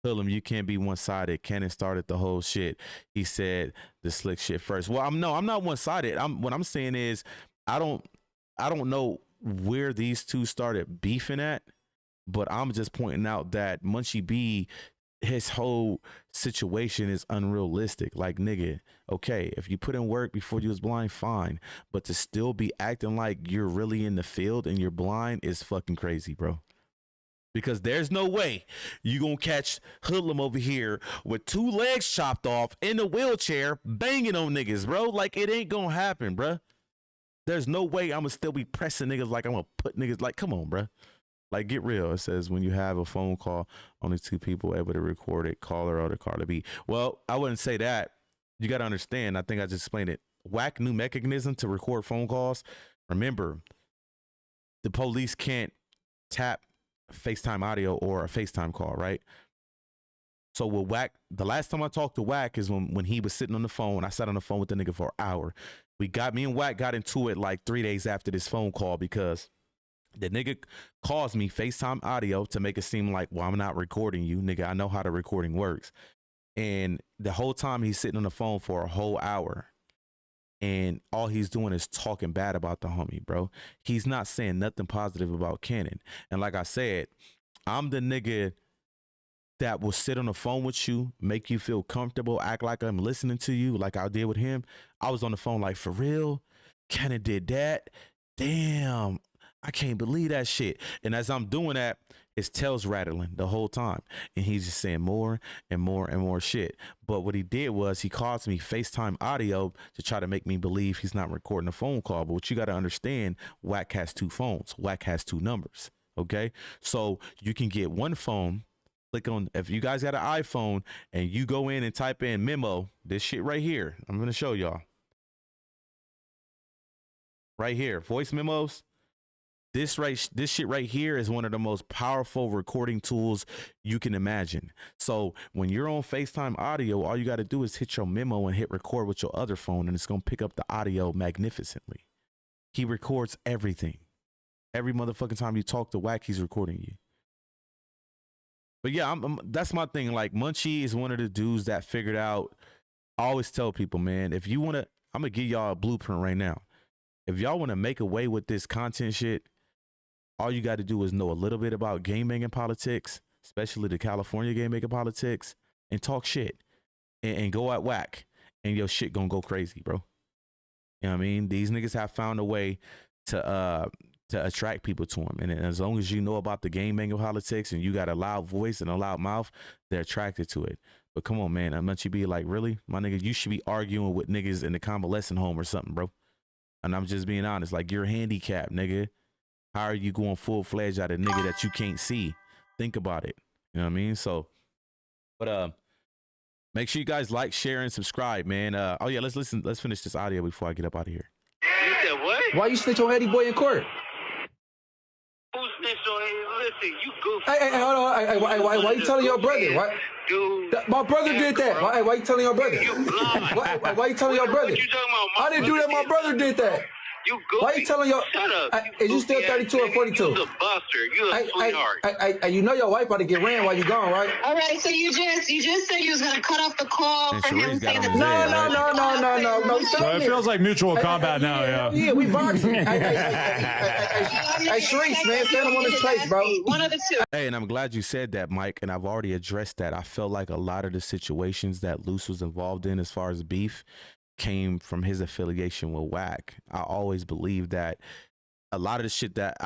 Tell him you can't be one-sided. Cannon started the whole shit. He said the slick shit first. Well, I'm not one-sided. What I'm saying is I don't know where these two started beefing at, but I'm just pointing out that Munchie B, his whole situation is unrealistic. Like, nigga, okay, if you put in work before you was blind, fine, but to still be acting like you're really in the field and you're blind is fucking crazy, bro. Because there's no way you gonna catch Hoodlum over here with 2 legs chopped off in a wheelchair banging on niggas, bro. Like, it ain't gonna happen, bro. There's no way I'm gonna still be pressing niggas like I'm gonna put niggas, like, come on, bro. Like, get real. It says when you have a phone call, only 2 people able to record it, caller or the caller B. Well, I wouldn't say that. You got to understand. I think I just explained it. Wack new mechanism to record phone calls. Remember, the police can't tap FaceTime audio or a FaceTime call, right? So with Wack, the last time I talked to Wack is when he was sitting on the phone. I sat on the phone with the nigga for an hour. Me and Wack got into it like 3 days after this phone call because the nigga calls me FaceTime audio to make it seem like, well, I'm not recording you, nigga. I know how the recording works. And the whole time he's sitting on the phone for a whole hour. And all he's doing is talking bad about the homie, bro. He's not saying nothing positive about Cannon. And like I said, I'm the nigga that will sit on the phone with you, make you feel comfortable, act like I'm listening to you like I did with him. I was on the phone like, for real? Cannon did that? Damn, I can't believe that shit. And as I'm doing that, his tail's rattling the whole time. And he's just saying more and more and more shit. But what he did was he calls me FaceTime audio to try to make me believe he's not recording a phone call. But what you got to understand, Wack has 2 phones. Wack has 2 numbers, okay? So you can get one phone, click on, if you guys got an iPhone and you go in and type in memo, this shit right here, I'm going to show y'all. Right here, voice memos. This shit right here is one of the most powerful recording tools you can imagine. So when you're on FaceTime audio, all you got to do is hit your memo and hit record with your other phone, and it's going to pick up the audio magnificently. He records everything. Every motherfucking time you talk to Wack, he's recording you. But yeah, that's my thing. Like, Munchie is one of the dudes that figured out. I always tell people, man, if you want to, I'm going to give y'all a blueprint right now. If y'all want to make away with this content shit, all you got to do is know a little bit about game making politics, especially the California game making politics, and talk shit and go at Wack, and your shit gonna go crazy, bro. You know what I mean? These niggas have found a way to attract people to them, and as long as you know about the game making politics and you got a loud voice and a loud mouth, they're attracted to it. But come on, man, I'm not you be like, really, my nigga, you should be arguing with niggas in the convalescent home or something, bro. And I'm just being honest, like, you're handicapped, nigga. How are you going full-fledged at a nigga that you can't see? Think about it. You know what I mean? So, but make sure you guys like, share, and subscribe, man. Oh yeah, let's finish this audio before I get up out of here. You said what? Why you snitch on Eddie Boy in court? Who snitched on him? Listen, you goofy. Hey, hold on. Why you telling your brother? Why? Dude, My brother did that. Why you telling your brother? You blind. Why you telling your brother? What you talking about? I didn't do that. My brother did that. You goofy. Why you telling your? Shut up. Is you still 32 or 42? You a buster. You a sweetheart. You know your wife about to get ran while you gone, right? All right, so you just said you was gonna cut off the call And for him Sheree's got saying him that. on his head, No. Well, it feels like mutual combat now, yeah. Yeah, we boxing. Hey, Sharice, man, stand him on his place, bro. One of the two. Hey, and I'm glad you said that, Mike, and I've already addressed that. I felt like a lot of the situations that Luce was involved in as far as beef came from his affiliation with Wack. I always believed that a lot of the shit that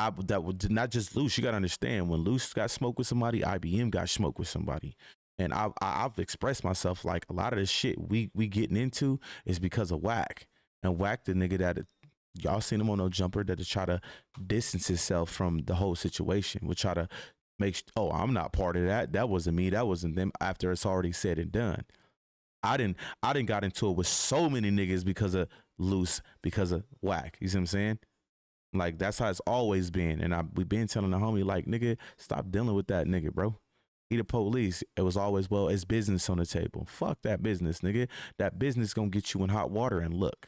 would not just Luce. You gotta understand, when Luce got smoked with somebody, IBM got smoked with somebody. And I've expressed myself like a lot of the shit we getting into is because of Wack. And Wack, the nigga that y'all seen him on No Jumper, that to try to distance himself from the whole situation, would try to make, oh, I'm not part of that. That wasn't me. That wasn't them. After it's already said and done. I didn't got into it with so many niggas because of Luce, because of Wack. You see what I'm saying? Like, that's how it's always been. And we been telling the homie, like, nigga, stop dealing with that nigga, bro. He the police. It was always, well, it's business on the table. Fuck that business, nigga. That business gonna get you in hot water and look.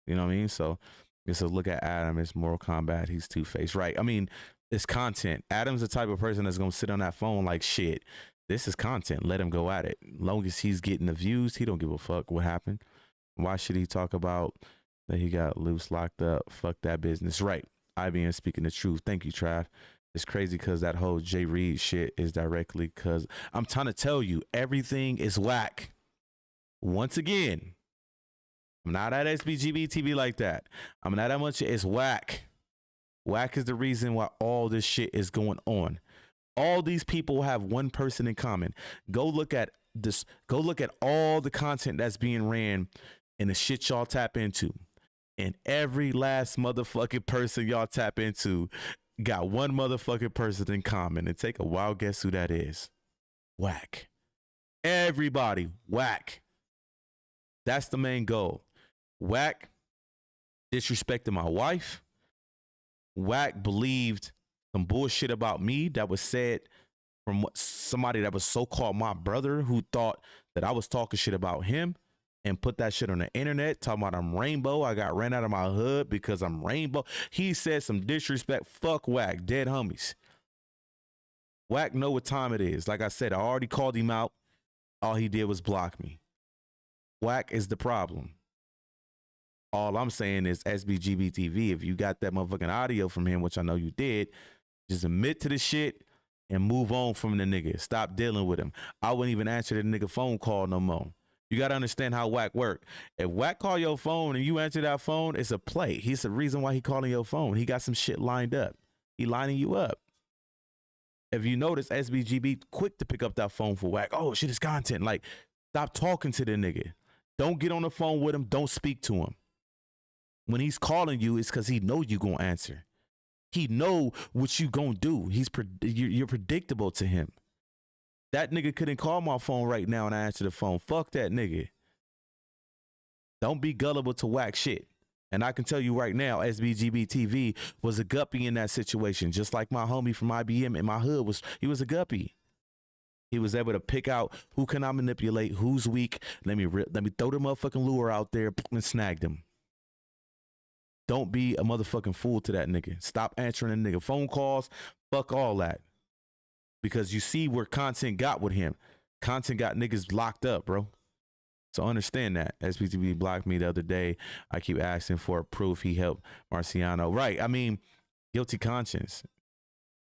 You know what I mean? So it's a look at Adam. It's Mortal Kombat. He's two-faced. Right. I mean, it's content. Adam's the type of person that's gonna sit on that phone like, shit, this is content. Let him go at it. Long as he's getting the views, he don't give a fuck what happened. Why should he talk about that he got Luce locked up? Fuck that business. Right. IBM speaking the truth. Thank you, Trav. It's crazy because that whole Jreed shit is directly because I'm trying to tell you, everything is Wack. Once again, I'm not at SBGBTV like that. I'm not that much. It's Wack. Wack is the reason why all this shit is going on. All these people have one person in common. Go look at this. Go look at all the content that's being ran and the shit y'all tap into. And every last motherfucking person y'all tap into got one motherfucking person in common. And take a wild guess who that is. Wack. Everybody, Wack. That's the main goal. Wack disrespected my wife. Wack believed some bullshit about me that was said from somebody that was so-called my brother, who thought that I was talking shit about him, and put that shit on the internet, talking about I'm rainbow. I got ran out of my hood because I'm rainbow. He said some disrespect. Fuck Wack. Dead homies. Wack know what time it is. Like I said, I already called him out. All he did was block me. Wack is the problem. All I'm saying is SBGBTV, if you got that motherfucking audio from him, which I know you did, just admit to the shit and move on from the nigga. Stop dealing with him. I wouldn't even answer the nigga phone call no more. You got to understand how Wack work. If Wack call your phone and you answer that phone, it's a play. He's the reason why he calling your phone. He got some shit lined up. He lining you up. If you notice, SBGB quick to pick up that phone for Wack. Oh, shit is content. Like, stop talking to the nigga. Don't get on the phone with him. Don't speak to him. When he's calling you, it's because he know you gonna answer. He know what you gonna do. You're predictable to him. That nigga couldn't call my phone right now and I answer the phone. Fuck that nigga. Don't be gullible to Wack shit. And I can tell you right now, SBGBTV was a guppy in that situation. Just like my homie from IBM in my hood he was a guppy. He was able to pick out who can I manipulate, who's weak. Let me throw the motherfucking lure out there and snag them. Don't be a motherfucking fool to that nigga. Stop answering the nigga phone calls. Fuck all that. Because you see where content got with him. Content got niggas locked up, bro. So understand that. SPTV blocked me the other day. I keep asking for proof he helped Marciano. Right. I mean, guilty conscience.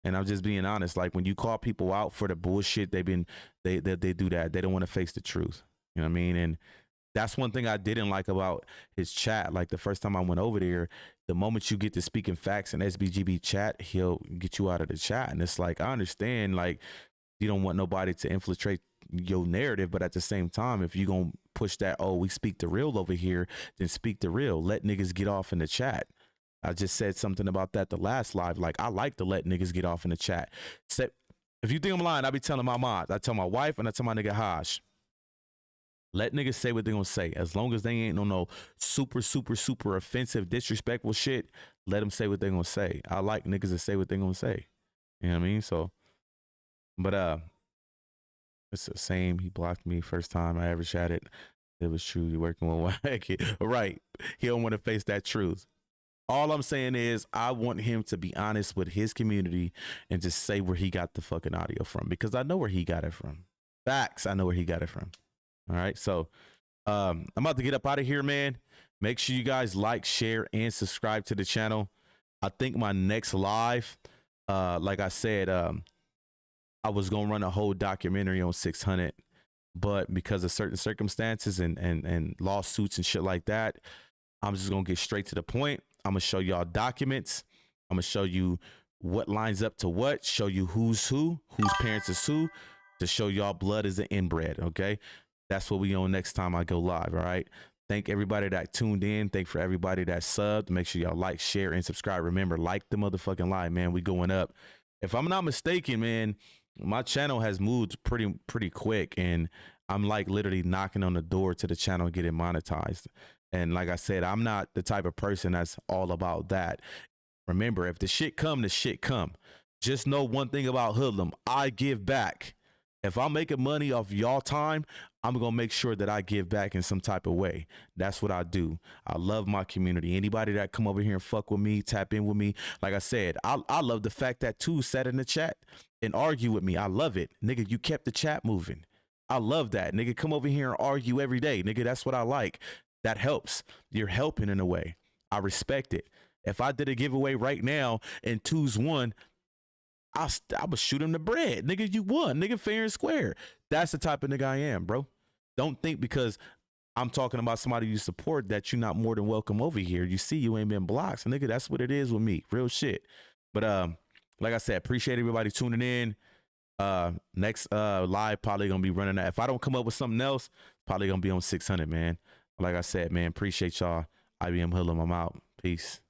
And I'm just being honest. Like, when you call people out for the bullshit, they do that. They don't want to face the truth. You know what I mean? And that's one thing I didn't like about his chat. Like, the first time I went over there, the moment you get to speaking facts in SBGB chat, he'll get you out of the chat. And it's like, I understand, like, you don't want nobody to infiltrate your narrative, but at the same time, if you're going to push that, oh, we speak the real over here, then speak the real. Let niggas get off in the chat. I just said something about that the last live. Like, I like to let niggas get off in the chat. If you think I'm lying, I be telling my mods. I tell my wife and I tell my nigga Haj. Let niggas say what they gonna say. As long as they ain't no super offensive, disrespectful shit, let them say what they gonna say. I like niggas to say what they gonna say. You know what I mean? So, but it's the same. He blocked me first time I ever chatted. It was true. You working with Wack. Right. He don't want to face that truth. All I'm saying is I want him to be honest with his community and just say where he got the fucking audio from, because I know where he got it from. Facts. I know where he got it from. All right. So I'm about to get up out of here, man. Make sure you guys like, share, and subscribe to the channel. I think my next live, like I said, I was going to run a whole documentary on 600, but because of certain circumstances and lawsuits and shit like that, I'm just going to get straight to the point. I'm gonna show y'all documents. I'm gonna show you what lines up to what, show you who's who, whose parents is who, to show y'all blood is an inbred. Okay, that's what we on next time I go live. All right. Thank everybody that tuned in. Thank for everybody that subbed. Make sure y'all like, share, and subscribe. Remember, like the motherfucking live, man. We going up. If I'm not mistaken, man, my channel has moved pretty quick, and I'm like literally knocking on the door to the channel getting monetized. And like I said, I'm not the type of person that's all about that. Remember, if the shit come, the shit come. Just know one thing about Hoodlum. I give back. If I'm making money off y'all time, I'm going to make sure that I give back in some type of way. That's what I do. I love my community. Anybody that come over here and fuck with me, tap in with me. Like I said, I love the fact that Two sat in the chat and argue with me. I love it. Nigga, you kept the chat moving. I love that. Nigga, come over here and argue every day. Nigga, that's what I like. That helps. You're helping in a way. I respect it. If I did a giveaway right now and Two's won, I would shoot him the bread. Nigga, you won. Nigga, fair and square. That's the type of nigga I am, bro. Don't think because I'm talking about somebody you support that you're not more than welcome over here. You see, you ain't been blocked. So, nigga, that's what it is with me. Real shit. But like I said, appreciate everybody tuning in. Next live probably gonna be running that. If I don't come up with something else, probably gonna be on 600, man. Like I said, man, appreciate y'all. IBM Hoodlum, I'm out. Peace.